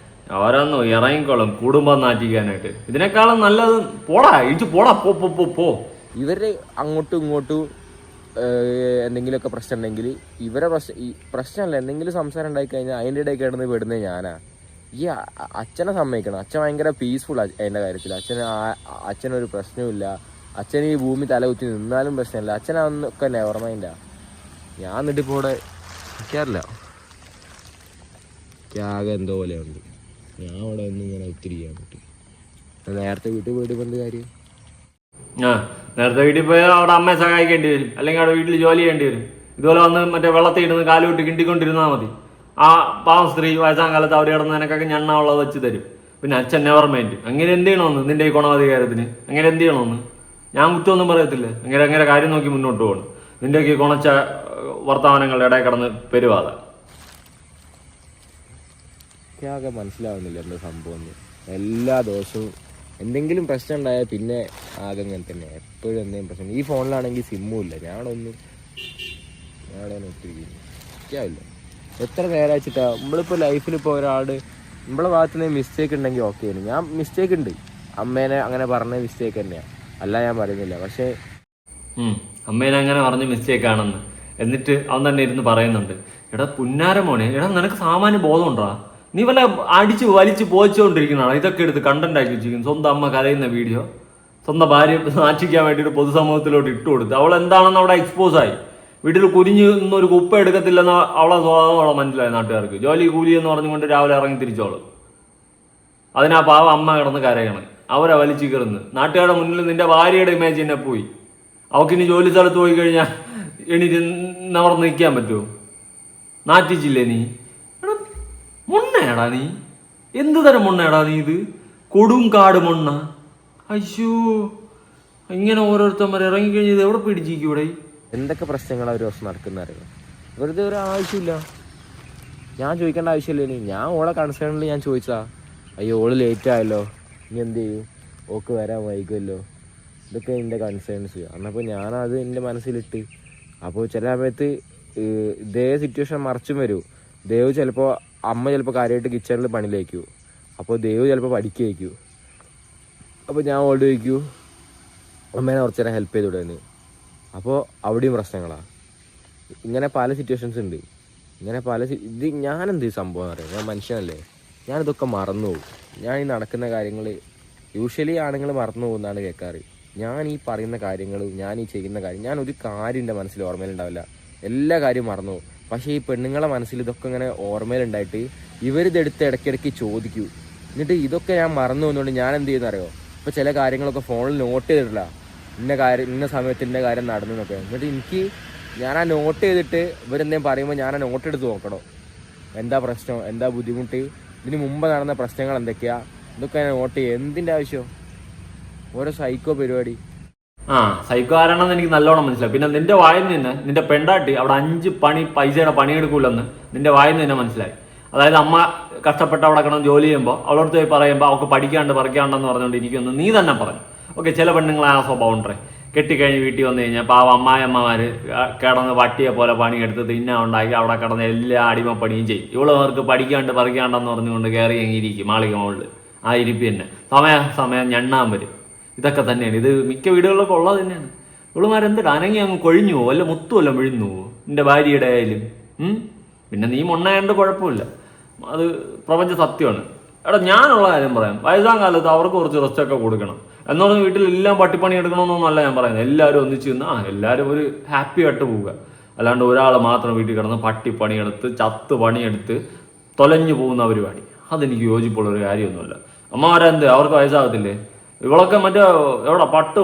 ഓരോന്നും ഇറങ്ങിക്കോളും കുടുംബം നാറ്റിക്കാനായിട്ട്. ഇതിനേക്കാളും നല്ലത് പോടാ, ഇടിച്ച് പോടാ, പോ. ഇവര് അങ്ങോട്ടും ഇങ്ങോട്ടും എന്തെങ്കിലുമൊക്കെ പ്രശ്നം ഉണ്ടെങ്കിൽ ഇവരെ പ്രശ്നമല്ല, എന്തെങ്കിലും സംസാരം ഉണ്ടായിക്കഴിഞ്ഞാൽ അതിൻ്റെ ഇടയിൽ കിടന്ന് പെടുന്നത് ഞാനാ. ഈ അച്ഛനെ സമ്മതിക്കണം. അച്ഛൻ ഭയങ്കര പീസ്ഫുൾ അതിൻ്റെ കാര്യത്തിൽ. അച്ഛനൊരു പ്രശ്നവുമില്ല. അച്ഛൻ ഈ ഭൂമി തലകുത്തി നിന്നാലും പ്രശ്നമില്ല. അച്ഛനൊക്കെ നെവർ മൈൻഡാ. ഞാൻ എന്നിട്ട് ഇപ്പോൾ ഇവിടെ നിൽക്കാറില്ല, ആകെ എന്തോ പോലെ ഉണ്ട്. ഞാൻ അവിടെ ഒന്നും ഇങ്ങനെ ഒത്തിരി ചെയ്യാൻ പറ്റും. നേരത്തെ വീട്ടിൽ പോയിട്ട് എന്ത് കാര്യം? നേരത്തെ വീട്ടിൽ പോയാൽ അവിടെ അമ്മയെ സഹായിക്കേണ്ടി വരും, അല്ലെങ്കിൽ അവിടെ വീട്ടിൽ ജോലി ചെയ്യേണ്ടി വരും. ഇതുപോലെ വന്ന് മറ്റേ വെള്ളത്തിൽ ഇടുന്ന് കാലുവിട്ട് കിണ്ടിക്കൊണ്ടിരുന്നാൽ മതി. ആ പാവം സ്ത്രീ വയസ്സാങ്കാലത്ത് അവർ കിടന്ന് നിനക്കൊക്കെ ഞണ്ണ ഉള്ളത് വെച്ച് തരും. പിന്നെ അച്ഛൻ നെവർ മൈൻഡ്. അങ്ങനെ എന്ത് ചെയ്യണമെന്ന് നിന്റെ ഈ ഗുണാധികാരത്തിന്? അങ്ങനെ എന്ത് ചെയ്യണമെന്ന് ഞാൻ കുറ്റമൊന്നും പറയത്തില്ല. അങ്ങനെ കാര്യം നോക്കി മുന്നോട്ട് പോകണം. നിന്റെയൊക്കെ കുണച്ച വർത്തമാനങ്ങളുടെ ഇടയിൽ കിടന്ന് പെരുവാതെ. ആകെ മനസ്സിലാവുന്നില്ല എന്താ സംഭവം. എല്ലാ ദിവസവും എന്തെങ്കിലും പ്രശ്നം ഉണ്ടായാൽ പിന്നെ ആകെ അങ്ങനെ തന്നെ, എപ്പോഴും എന്തെങ്കിലും പ്രശ്നം. ഈ ഫോണിലാണെങ്കിൽ സിമ്മും ഇല്ല. ഞാനവിടെ ഒത്തിരി ഇല്ല. എത്ര നേരം വെച്ചിട്ടാ നമ്മളിപ്പോൾ ലൈഫിലിപ്പോൾ ഒരാൾ നമ്മളെ ഭാഗത്തു നിന്ന് മിസ്റ്റേക്ക് ഉണ്ടെങ്കിൽ ഓക്കെ ആണ്. ഞാൻ മിസ്റ്റേക്ക് ഉണ്ട്, അമ്മേനെ അങ്ങനെ പറഞ്ഞ മിസ്റ്റേക്ക് തന്നെയാണ്, അല്ല ഞാൻ പറയുന്നില്ല. പക്ഷേ അമ്മേനെ അങ്ങനെ പറഞ്ഞ് മിസ്റ്റേക്ക് ആണെന്ന് എന്നിട്ട് അവൻ തന്നെ ഇരുന്ന് പറയുന്നുണ്ട്, എടാ പുന്നാര മോനെ, എടാ നിനക്ക് സാമാന്യ ബോധം ഉണ്ടാ, നീ വല്ല അടിച്ച് വലിച്ച് പോയിച്ചുകൊണ്ടിരിക്കണോ ഇതൊക്കെ എടുത്ത് കണ്ടന്റ് ആക്കി വെച്ചിരിക്കുന്നു. സ്വന്തം അമ്മ കരയുന്ന വീഡിയോ സ്വന്തം ഭാര്യ നാറ്റിക്കാൻ വേണ്ടിയിട്ട് പൊതുസമൂഹത്തിലോട്ട് ഇട്ട് കൊടുത്ത് അവൾ എന്താണെന്ന് അവിടെ എക്സ്പോസ് ആയി. വീട്ടിൽ കുരിഞ്ഞ് ഒരു കുപ്പ എടുക്കത്തില്ലെന്ന് അവളെ സ്വഭാവം അവളെ മനസ്സിലായി നാട്ടുകാർക്ക്. ജോലി കൂലി എന്ന് പറഞ്ഞുകൊണ്ട് രാവിലെ ഇറങ്ങി തിരിച്ചോളൂ. അതിനാ പാവ അമ്മ കിടന്ന് കരയണം, അവരെ വലിച്ചു കയറുന്നു. നാട്ടുകാരുടെ മുന്നിൽ നിന്റെ ഭാര്യയുടെ ഇമേജ് തന്നെ പോയി. അവക്കിനി ജോലി സ്ഥലത്ത് പോയി കഴിഞ്ഞാൽ എണീറ്റ് നിവർന്ന് നിൽക്കാൻ പറ്റുമോ? നാറ്റിച്ചില്ലേ നീ? എടാ മുണ്ണയാടാ നീ, എന്ത് തരം മുണ്ണയാടാ നീ ഇത്? കൊടും കാട് മുണ്ണ. അയ്യോ, ഇങ്ങനെ ഓരോരുത്തന്മാർ ഇറങ്ങിക്കഴിഞ്ഞത് എവിടെ പിടിച്ചിരിക്കൂടെ? എന്തൊക്കെ പ്രശ്നങ്ങളാണ് ഒരു ദിവസം നടക്കുന്നറിയാം. വെറുതെ ഒരു ആവശ്യമില്ല, ഞാൻ ചോദിക്കേണ്ട ആവശ്യമില്ല. ഞാൻ ഓളെ കൺസേണിൽ ഞാൻ ചോദിച്ചാ, അയ്യോ ഓള് ലേറ്റ് ആയല്ലോ, ഇനി എന്ത് ചെയ്യും, ഓക്ക് വരാൻ വൈകുമല്ലോ, ഇതൊക്കെ എൻ്റെ കൺസേൺസ്. എന്നപ്പോൾ ഞാനത് എൻ്റെ മനസ്സിലിട്ട്. അപ്പോൾ ചില സമയത്ത് ഇതേ സിറ്റുവേഷൻ മറിച്ചും വരും. ദേവ് ചിലപ്പോൾ അമ്മ ചിലപ്പോൾ കാര്യമായിട്ട് കിച്ചണിൽ പണിയിലേക്കൂ, അപ്പോൾ ദേവ് ചിലപ്പോൾ പഠിക്കേക്കൂ. അപ്പോൾ ഞാൻ ഓൾഡ് ചോദിക്കൂ, അമ്മേനെ കുറച്ച് നേരം ഹെൽപ്പ് ചെയ്ത് വിടുന്നു. അപ്പോൾ അവിടെയും പ്രശ്നങ്ങളാണ്. ഇങ്ങനെ പല സിറ്റുവേഷൻസ് ഉണ്ട്. ഇങ്ങനെ ഇത് ഞാനെന്ത് സംഭവം അറിയാം, ഞാൻ മനുഷ്യനല്ലേ, ഞാനിതൊക്കെ മറന്നു പോകും. ഞാൻ ഈ നടക്കുന്ന കാര്യങ്ങൾ യൂഷ്വലി ആണുങ്ങൾ മറന്നു പോകുന്നതാണ് കേൾക്കാറ്. ഞാൻ ഈ പറയുന്ന കാര്യങ്ങളും ഞാൻ ഈ ചെയ്യുന്ന കാര്യം, ഞാൻ ഒരു കാര്യം എൻ്റെ മനസ്സിൽ ഓർമ്മയിലുണ്ടാവില്ല, എല്ലാ കാര്യവും മറന്നു പോകും. പക്ഷേ ഈ പെണ്ണുങ്ങളെ മനസ്സിൽ ഇതൊക്കെ ഇങ്ങനെ ഓർമ്മയിലുണ്ടായിട്ട് ഇവരിതെടുത്ത് ഇടയ്ക്കിടയ്ക്ക് ചോദിക്കൂ. എന്നിട്ട് ഇതൊക്കെ ഞാൻ മറന്നു പോകുന്നതുകൊണ്ട് ഞാൻ എന്ത് ചെയ്യുന്നറിയോ, ഇപ്പോൾ ചില കാര്യങ്ങളൊക്കെ ഫോണിൽ നോട്ട് ചെയ്തിട്ടില്ല, ഇന്ന സമയത്ത് ഇന്ന കാര്യം നടന്നു എന്നൊക്കെ. എന്നിട്ട് ഞാൻ ആ നോട്ട് ചെയ്തിട്ട് ഇവരെന്തെങ്കിലും പറയുമ്പോൾ ഞാൻ ആ നോട്ട് എടുത്ത് നോക്കണോ, എന്താ പ്രശ്നം, എന്താ ബുദ്ധിമുട്ട്, ഇതിന് മുമ്പ് നടന്ന പ്രശ്നങ്ങൾ എന്തൊക്കെയാ, ഇതൊക്കെ ഞാൻ നോട്ട് ചെയ്യും. എന്തിൻ്റെ ആവശ്യം? ഓരോ സൈക്കോ പരിപാടി. സൈക്കോ ആരാണെന്ന് എനിക്ക് നല്ലോണം മനസ്സിലായി. പിന്നെ നിന്റെ വായിൽ നിന്ന് നിന്റെ പെണ്ടാട്ടി അവിടെ 5 പൈസയുടെ പണിയെടുക്കൂലെന്ന് നിന്റെ വായിൽ നിന്ന് തന്നെ മനസ്സിലായി. അതായത് അമ്മ കഷ്ടപ്പെട്ട് അവിടെ കിടന്ന് ജോലി ചെയ്യുമ്പോൾ അവളോടത്ത് പോയി പറയുമ്പോൾ അവൾക്ക് പഠിക്കാണ്ടെന്ന് പറഞ്ഞുകൊണ്ടിരിക്കുമെന്ന് നീ തന്നെ പറഞ്ഞു. ഓക്കെ, ചില പെണ്ണുങ്ങളെ ആ സ്വഭാവം ഉണ്ടേ, കെട്ടിക്കഴിഞ്ഞ് വീട്ടിൽ വന്നു കഴിഞ്ഞാൽ പാവ അമ്മായിയമ്മമാര് കിടന്ന് വട്ടിയെ പോലെ പണിയെടുത്ത് തിന്നാൻ ഉണ്ടാക്കി അവിടെ കിടന്ന് എല്ലാ അടിമപ്പണിയും ചെയ്യും. ഇവളവർക്ക് പഠിക്കാണ്ടെന്ന് പറഞ്ഞുകൊണ്ട് കയറി എങ്ങിയിരിക്കും മാളിക മുകളിൽ. ആ ഇരിപ്പി തന്നെ സമയം ഞണ്ണാൻ വരും. ഇതൊക്കെ തന്നെയാണ്, ഇത് മിക്ക വീടുകളിലൊക്കെ ഉള്ളത് തന്നെയാണ്. ഇവളുമാരെന്തിട്ട് അനങ്ങി അങ്ങ് കൊഴിഞ്ഞു പോവും, വല്ല മുത്തുമല്ല വിഴുന്നു പോവും നിന്റെ ഭാര്യയുടെ ആയാലും. പിന്നെ നീ മൊണ്ണായണ്ട് കുഴപ്പമില്ല, അത് പ്രപഞ്ച സത്യമാണ്. എടാ ഞാനുള്ള കാര്യം പറയാം, വയസ്സാം കാലത്ത് അവർക്ക് കുറച്ച് റെസ്റ്റൊക്കെ കൊടുക്കണം. എന്നോട് വീട്ടിലെല്ലാം പട്ടിപ്പണി എടുക്കണമെന്നൊന്നല്ല ഞാൻ പറയുന്നത്. എല്ലാവരും ഒന്നിച്ച് നിന്ന് എല്ലാവരും ഒരു ഹാപ്പി ആയിട്ട് പോവുക. അല്ലാണ്ട് ഒരാൾ മാത്രം വീട്ടിൽ കിടന്ന് പട്ടിപ്പണിയെടുത്ത് ചത്ത് പണിയെടുത്ത് തൊലഞ്ഞു പോകുന്ന പരിപാടി അതെനിക്ക് യോജിപ്പുള്ളൊരു കാര്യമൊന്നുമല്ല. അമ്മമാരെന്ത് അവർക്ക് വയസ്സാകത്തില്ലേ? ഇവളൊക്കെ മറ്റേ എവിടെ പട്ട്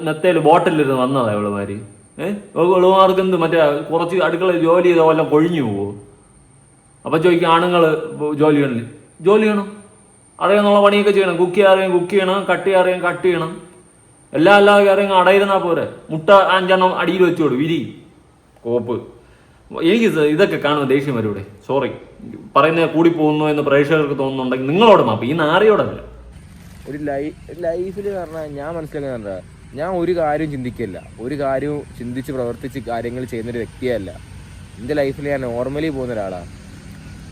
നെത്തയിൽ ബോട്ടിലിരുന്ന് വന്നതാ ഇവളുമാര്. ഇവളുമാർക്ക് എന്ത് മറ്റേ കുറച്ച് അടുക്കളയിൽ ജോലി ചെയ്ത വല്ലതും കൊഴിഞ്ഞു പോവോ? അപ്പം ചോദിക്കും ആണുങ്ങൾ ജോലി ചെയ്യണം, അറിയാന്നുള്ള പണിയൊക്കെ ചെയ്യണം. കുക്ക് ചെയ്യാറിയാം കുക്ക് ചെയ്യണം, കട്ട് ചെയ്യാറിയാം കട്ട് ചെയ്യണം. എല്ലാ കാര്യങ്ങളും അടയിരുന്നാൽ പോരെ. മുട്ട 5 അടിയിൽ വെച്ചോളൂ, വിരി കോപ്പ്. എനിക്ക് ഇതൊക്കെ കാണുമ്പോൾ ദേഷ്യം വരും ഇവിടെ. സോറി, പറയുന്നത് കൂടി പോകുന്നു എന്ന് പ്രേക്ഷകർക്ക് തോന്നുന്നുണ്ടെങ്കിൽ നിങ്ങളോട് മാപ്പ്, ഈ നാറിയോടല്ല. ഒരു ലൈഫിൽ പറഞ്ഞാൽ ഞാൻ മനസ്സിലാക്കുന്ന, ഞാൻ ഒരു കാര്യവും ചിന്തിക്കില്ല, ഒരു കാര്യവും ചിന്തിച്ച് പ്രവർത്തിച്ച് കാര്യങ്ങൾ ചെയ്യുന്നൊരു വ്യക്തിയല്ല. എൻ്റെ ലൈഫിൽ ഞാൻ നോർമലി പോകുന്ന ഒരാളാണ്.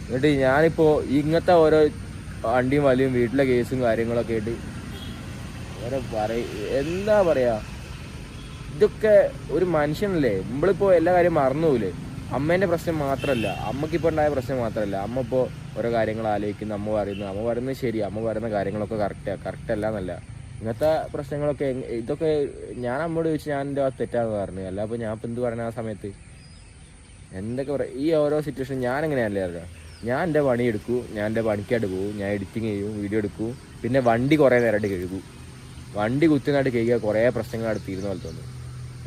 എന്നിട്ട് ഞാനിപ്പോൾ ഇങ്ങനത്തെ ഓരോ വണ്ടിയും വലിയും വീട്ടിലെ കേസും കാര്യങ്ങളൊക്കെ ആയിട്ട് എന്താ പറയുക, ഇതൊക്കെ ഒരു മനുഷ്യനല്ലേ. നമ്മളിപ്പോൾ എല്ലാ കാര്യം മറന്നു പോകില്ലേ. അമ്മേൻ്റെ പ്രശ്നം മാത്രമല്ല, അമ്മക്കിപ്പോൾ ഉണ്ടായ പ്രശ്നം മാത്രമല്ല, അമ്മ ഇപ്പോൾ ഓരോ കാര്യങ്ങൾ ആലോചിക്കുന്നു. അമ്മ പറയുന്നത് ശരി, അമ്മ പറയുന്ന കാര്യങ്ങളൊക്കെ കറക്റ്റ് അല്ല എന്നല്ല. ഇങ്ങനത്തെ പ്രശ്നങ്ങളൊക്കെ ഇതൊക്കെ ഞാൻ അമ്മയോട് ചോദിച്ചു, ഞാൻ എൻ്റെ തെറ്റാന്ന് പറഞ്ഞു. അല്ല അപ്പോൾ ഞാൻ ഇപ്പം എന്ത് പറയുന്നത് ആ സമയത്ത് എന്തൊക്കെ പറയാം. ഈ ഓരോ സിറ്റുവേഷൻ ഞാൻ എങ്ങനെയല്ലേ അറിയാം. ഞാൻ എൻ്റെ പണിയെടുക്കൂ, ഞാൻ എൻ്റെ പണിക്കായിട്ട് പോകും, ഞാൻ എഡിറ്റിങ് ചെയ്യും, വീഡിയോ എടുക്കും, പിന്നെ വണ്ടി കുറേ നേരമായിട്ട് കഴുകും. വണ്ടി കുത്തുന്നതായിട്ട് കഴുകിയാൽ കുറേ പ്രശ്നങ്ങളായിട്ട് തീരുന്ന പോലെ തോന്നും.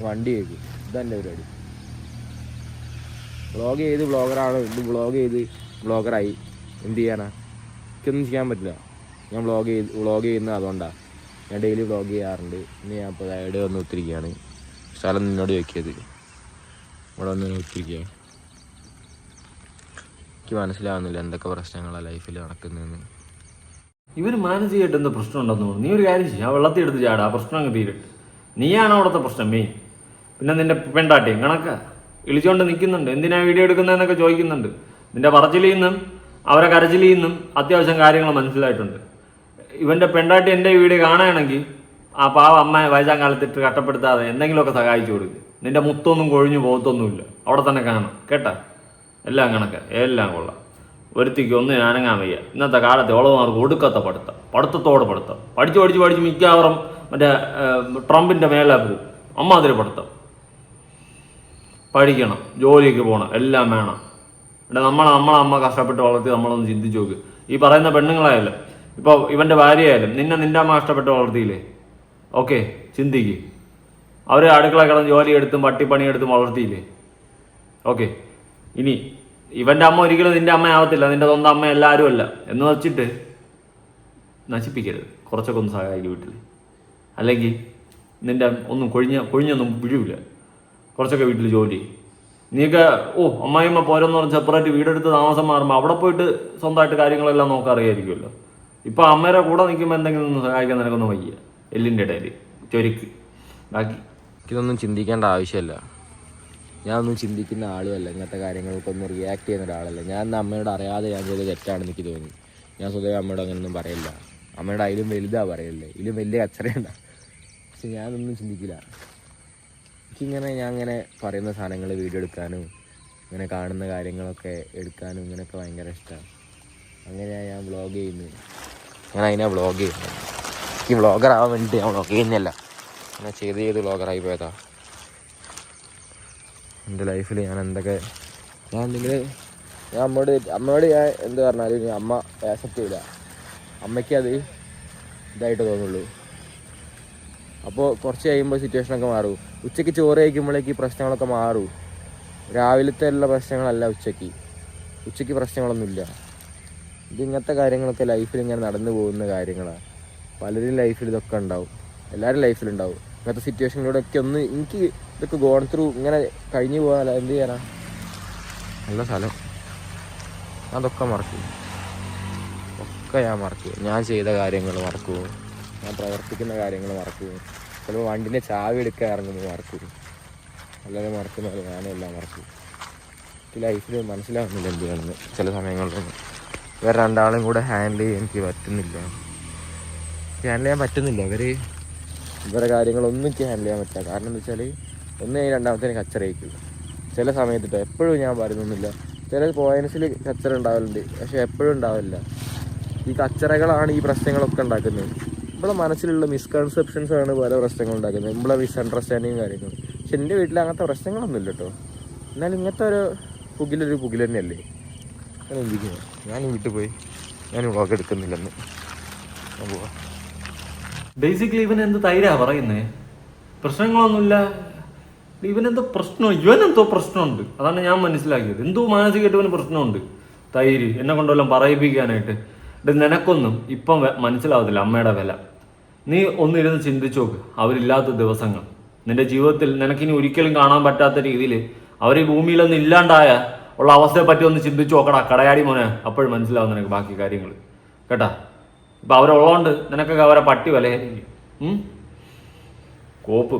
വണ്ടി കഴുകും, ഇതെൻ്റെ പരിപാടി. വ്ളോഗ് ചെയ്ത് വ്ളോഗറാണോ, ഇത് വ്ളോഗ് ചെയ്ത് വ്ളോഗറായി എന്ത് ചെയ്യാനാ? എനിക്കൊന്നും ചെയ്യാൻ പറ്റില്ല. ഞാൻ വ്ളോഗ് ചെയ്യുന്നത് അതുകൊണ്ടാണ്. ഞാൻ ഡെയിലി വ്ളോഗ് ചെയ്യാറുണ്ട്. ഇന്ന് ഞാൻ ഇപ്പോൾ ഇവിടെ വന്ന് ഒത്തിരിക്കുകയാണ്. സ്ഥലം നിന്നോട് ചോദിക്കിയത് ഇവിടെ വന്ന് ഒത്തിരിക്കുക. എനിക്ക് മനസ്സിലാവുന്നില്ല എന്തൊക്കെ പ്രശ്നങ്ങളാണ് ലൈഫിൽ നടക്കുന്നതെന്ന്. ഇവർ മാനസികമായിട്ട് എന്താ പ്രശ്നം ഉണ്ടെന്ന് തോന്നുന്നു. നീ ഒരു കാര്യം ചെയ്യും, ആ വെള്ളത്തിൽ എടുത്ത് ചാടുക, ആ പ്രശ്നം അങ്ങ് തീരട്ടെ. നീയാണ് അവിടുത്തെ പ്രശ്നം മെയിൻ. പിന്നെ നിന്റെ പെണ്ടാട്ടിയും കണക്കാ വിളിച്ചുകൊണ്ട് നിൽക്കുന്നുണ്ട്, എന്തിനാ വീഡിയോ എടുക്കുന്നതെന്നൊക്കെ ചോദിക്കുന്നുണ്ട്. നിന്റെ പറച്ചിലിൽ നിന്നും അവരെ കരച്ചിലിൽ നിന്നും അത്യാവശ്യം കാര്യങ്ങൾ മനസ്സിലായിട്ടുണ്ട്. ഇവൻ്റെ പെണ്ടാട്ടി എൻ്റെ വീഡിയോ കാണുകയാണെങ്കിൽ ആ പാവ അമ്മ വയസ്സാം കാലത്തിട്ട് കഷ്ടപ്പെടുത്താതെ എന്തെങ്കിലുമൊക്കെ സഹായിച്ചു കൊടുക്കുക. നിന്റെ മുത്തൊന്നും കൊഴിഞ്ഞു പോകത്തൊന്നുമില്ല, അവിടെ തന്നെ കാണാം കേട്ടാ. എല്ലാം കണക്ക്, എല്ലാം കൊള്ളാം. ഒരുത്തിക്ക് ഒന്നും ഞാനങ്ങാൻ വയ്യ. ഇന്നത്തെ കാലത്തെ ഓളമാർക്ക് ഒടുക്കത്തെ പഠിത്തത്തോട് പഠിത്തം, പഠിച്ച് മിക്കവാറും മറ്റേ ട്രംപിൻ്റെ മേലെ പോകും. അമ്മാതിരി പഠിത്തം. പഠിക്കണം, ജോലിക്ക് പോകണം, എല്ലാം വേണം. ഇവിടെ നമ്മളെ അമ്മ കഷ്ടപ്പെട്ട് വളർത്തി നമ്മളൊന്ന് ചിന്തിച്ച് നോക്ക്. ഈ പറയുന്ന പെണ്ണുങ്ങളായാലും ഇപ്പോൾ ഇവൻ്റെ ഭാര്യയായാലും നിന്റെ അമ്മ കഷ്ടപ്പെട്ട് വളർത്തിയില്ലേ? ഓക്കെ, ചിന്തിക്ക്. അവർ അടുക്കള കിടന്ന് ജോലിയെടുത്തും പട്ടിപ്പണിയെടുത്തും വളർത്തിയില്ലേ? ഓക്കെ, ഇനി ഇവൻ്റെ അമ്മ ഒരിക്കലും നിന്റെ അമ്മ ആവത്തില്ല, നിന്റെ സ്വന്തം അമ്മ എല്ലാവരും അല്ല എന്ന് വെച്ചിട്ട് നശിപ്പിക്കരുത്. കുറച്ചൊക്കെ ഒന്ന് സഹായിക്കും വീട്ടിൽ. അല്ലെങ്കിൽ നിന്റെ ഒന്നും കൊഴിഞ്ഞൊന്നും വീഴില്ല. കുറച്ചൊക്കെ വീട്ടിൽ ജോലി. നീയൊക്കെ അമ്മായിമ്മ പോരെന്ന് പറഞ്ഞ് സെപ്പറേറ്റ് വീടെടുത്ത് താമസം മാറുമ്പോൾ അവിടെ പോയിട്ട് സ്വന്തമായിട്ട് കാര്യങ്ങളെല്ലാം നോക്കാൻ അറിയായിരിക്കുമല്ലോ. ഇപ്പം അമ്മയുടെ കൂടെ നിൽക്കുമ്പോൾ എന്തെങ്കിലും ഒന്ന് സഹായിക്കാൻ നിനക്കൊന്നും വയ്യ. എല്ലിൻ്റെ ഇടയിൽ ചൊരുക്ക്. ബാക്കി ഇതൊന്നും ചിന്തിക്കേണ്ട ആവശ്യമില്ല. ഞാനൊന്നും ചിന്തിക്കുന്ന ആളുമല്ല, ഇങ്ങനത്തെ കാര്യങ്ങൾക്കൊന്നും റിയാക്ട് ചെയ്യുന്ന ഒരാളല്ല. ഞാൻ അമ്മയോട് അറിയാതെ ഞാൻ ചെയ്ത് തെറ്റാണെന്ന് എനിക്ക് തോന്നി. ഞാൻ സ്വതവേ അമ്മയോട് അങ്ങനെയൊന്നും പറയില്ല. അമ്മയുടെ അതിലും വലുതാ പറയല്ലേ, ഇതിലും വലിയ കച്ചറയുണ്ട. പക്ഷെ ഞാനൊന്നും ചിന്തിക്കില്ല. ഞാൻ അങ്ങനെ പറയുന്ന സാധനങ്ങൾ വീഡിയോ എടുക്കാനും ഇങ്ങനെ കാണുന്ന കാര്യങ്ങളൊക്കെ എടുക്കാനും ഇങ്ങനെയൊക്കെ ഭയങ്കര ഇഷ്ടമാണ്. അങ്ങനെയാണ് ഞാൻ വ്ളോഗ് ചെയ്യുന്നത്. ഞാൻ അതിനാണ് വ്ളോഗ് ചെയ്യുന്നത്. എനിക്ക് വ്ളോഗറാവാൻ വേണ്ടിയിട്ട് ഞാൻ വ്ളോഗ് ചെയ്യുന്നില്ല. അങ്ങനെ ചെയ്ത് വ്ളോഗറായി പോയതാ. എൻ്റെ ലൈഫിൽ ഞാൻ അമ്മയോട് ഞാൻ എന്ത് പറഞ്ഞാലും അമ്മ ആക്സെപ്റ്റ് ചെയ്യില്ല. അമ്മയ്ക്ക് അത് ഇതായിട്ട് തോന്നുള്ളൂ. അപ്പോൾ കുറച്ച് കഴിയുമ്പോൾ സിറ്റുവേഷനൊക്കെ മാറും. ഉച്ചയ്ക്ക് ചോറ് കഴിക്കുമ്പോഴേക്ക് പ്രശ്നങ്ങളൊക്കെ മാറും. രാവിലത്തെ എല്ലാ പ്രശ്നങ്ങളല്ല ഉച്ചയ്ക്ക് പ്രശ്നങ്ങളൊന്നുമില്ല. ഇങ്ങനത്തെ കാര്യങ്ങളൊക്കെ ലൈഫിൽ ഇങ്ങനെ നടന്നു പോകുന്ന കാര്യങ്ങളാണ്. പലരും ലൈഫിൽ ഇതൊക്കെ ഉണ്ടാവും, എല്ലാവരും ലൈഫിലുണ്ടാവും. ഇങ്ങനത്തെ സിറ്റുവേഷനിലൂടെയൊക്കെ എനിക്ക് ഇതൊക്കെ ഗോൺ ത്രൂ ഇങ്ങനെ കഴിഞ്ഞു പോകാനല്ല. എന്ത് ചെയ്യാനാ, നല്ല സ്ഥലം. അതൊക്കെ മറക്കും, ഞാൻ മറക്കും. ഞാൻ ചെയ്ത കാര്യങ്ങൾ മറക്കും, ഞാൻ പ്രവർത്തിക്കുന്ന കാര്യങ്ങൾ മറക്കും. ചിലപ്പോൾ വണ്ടിൻ്റെ ചാവി എടുക്കാൻ ഇറങ്ങുമ്പോൾ മറക്കും. അല്ലാതെ മറക്കുന്നത് ഞാനെല്ലാം മറക്കും. എനിക്ക് ലൈഫിൽ മനസ്സിലാവുന്നില്ല എന്തിനാണെന്ന്. ചില സമയങ്ങളിലൊന്നും ഇവർ രണ്ടാളും കൂടെ ഹാൻഡിൽ ചെയ്യാൻ എനിക്ക് പറ്റുന്നില്ല. ഇവരുടെ കാര്യങ്ങളൊന്നും എനിക്ക് ഹാൻഡിൽ ചെയ്യാൻ പറ്റില്ല. കാരണം എന്താ വെച്ചാൽ ഒന്ന് രണ്ടാമത്തേന് കച്ചറയിക്കില്ല. ചില സമയത്തിട്ടോ എപ്പോഴും ഞാൻ പറയുന്നൊന്നുമില്ല. ചില പോയിൻസിൽ കച്ചറ ഉണ്ടാവലുണ്ട്, പക്ഷെ എപ്പോഴും ഉണ്ടാവില്ല. ഈ കച്ചറകളാണ് ഈ പ്രശ്നങ്ങളൊക്കെ ഉണ്ടാക്കുന്നത്. നമ്മളെ മനസ്സിലുള്ള മിസ്കൺസെപ്ഷൻസാണ് പല പ്രശ്നങ്ങൾ ഉണ്ടാക്കുന്നത്, നമ്മളെ മിസ്അണ്ടർസ്റ്റാൻഡിങ് കാര്യങ്ങൾ. പക്ഷെ എൻ്റെ വീട്ടിൽ അങ്ങനത്തെ പ്രശ്നങ്ങളൊന്നും ഇല്ല കേട്ടോ. എന്നാലും ഇങ്ങനത്തെ ഒരു പുകിൽ തന്നെയല്ലേ ഞാൻ എന്തിക്കുന്നത്. ഞാൻ വീട്ടിൽ പോയി ഞാൻ വ്ളോഗ് എടുക്കുന്നില്ലെന്ന് പോവാം. ബേസിക്കലി ഇവൻ എന്ത് തൈരാ പറയുന്നേ? പ്രശ്നങ്ങളൊന്നുമില്ല. ഇവനെന്തോ പ്രശ്നമുണ്ട്. അതാണ് ഞാൻ മനസ്സിലാക്കിയത്. എന്തോ മാനസികമായിട്ട് ഇവന് പ്രശ്നമുണ്ട്. തൈര് എന്നെ കൊണ്ടുവല്ലാം പറയിപ്പിക്കാനായിട്ട്. നിനക്കൊന്നും ഇപ്പം മനസ്സിലാവത്തില്ല അമ്മയുടെ വില. നീ ഒന്നിരുന്ന് ചിന്തിച്ചു നോക്ക്. അവരില്ലാത്ത ദിവസങ്ങൾ നിന്റെ ജീവിതത്തിൽ നിനക്കിനി ഒരിക്കലും കാണാൻ പറ്റാത്ത രീതിയിൽ അവർ ഈ ഭൂമിയിലൊന്നും ഇല്ലാണ്ടായ ഉള്ള അവസ്ഥയെ പറ്റി ഒന്ന് ചിന്തിച്ചു നോക്കടാ കടയാടി മോനെ. അപ്പോഴും മനസ്സിലാവും നിനക്ക് ബാക്കി കാര്യങ്ങൾ കേട്ടാ. ഇപ്പം അവരുള്ളതുകൊണ്ട് നിനക്കൊക്കെ അവരെ പട്ടി വിലയായിരിക്കും. കോപ്പ്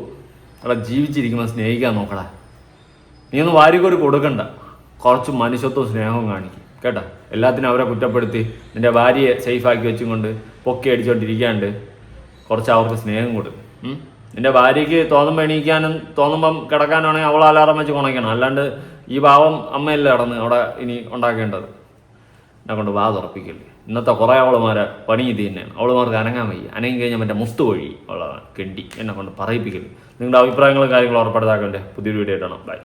അവിടെ ജീവിച്ചിരിക്കുമ്പോൾ സ്നേഹിക്കാൻ നോക്കടാ. നീ ഒന്ന് വാരിക്കോരി കൊടുക്കണ്ട, കുറച്ച് മനുഷ്യത്വവും സ്നേഹവും കാണിക്കും കേട്ടാ. എല്ലാത്തിനും അവരെ കുറ്റപ്പെടുത്തി നിന്റെ ഭാര്യയെ സേഫാക്കി വെച്ചും കൊണ്ട് പൊക്കി അടിച്ചുകൊണ്ടിരിക്കാണ്ട് കുറച്ച് അവർക്ക് സ്നേഹം കൊടുക്കും. നിന്റെ ഭാര്യയ്ക്ക് തോന്നുമ്പോൾ എണീക്കാനും തോന്നുമ്പം കിടക്കാനാണെങ്കിൽ അവൾ അലാറം വെച്ച് കുണയ്ക്കണം. അല്ലാണ്ട് ഈ പാവം അമ്മയല്ലേ കിടന്ന് അവിടെ ഇനി ഉണ്ടാക്കേണ്ടത്. എന്നെ കൊണ്ട് വാ തുറപ്പിക്കല്ലേ. ഇന്നത്തെ കുറേ അവളുമാരെ പണി ഇത് തന്നെയാണ്. അവളുമാർക്ക് അനങ്ങാൻ വയ്യ. അനങ്ങി കഴിഞ്ഞാൽ മറ്റേ മുസ്തു വഴി ഉള്ള കെണ്ടി എന്നെ കൊണ്ട് പറയിപ്പിക്കല്. നിങ്ങളുടെ അഭിപ്രായങ്ങളും കാര്യങ്ങളും ഉറപ്പെടുത്താക്കണ്ടേ. പുതിയൊരു വീഡിയോ ഇടണം. ബൈ.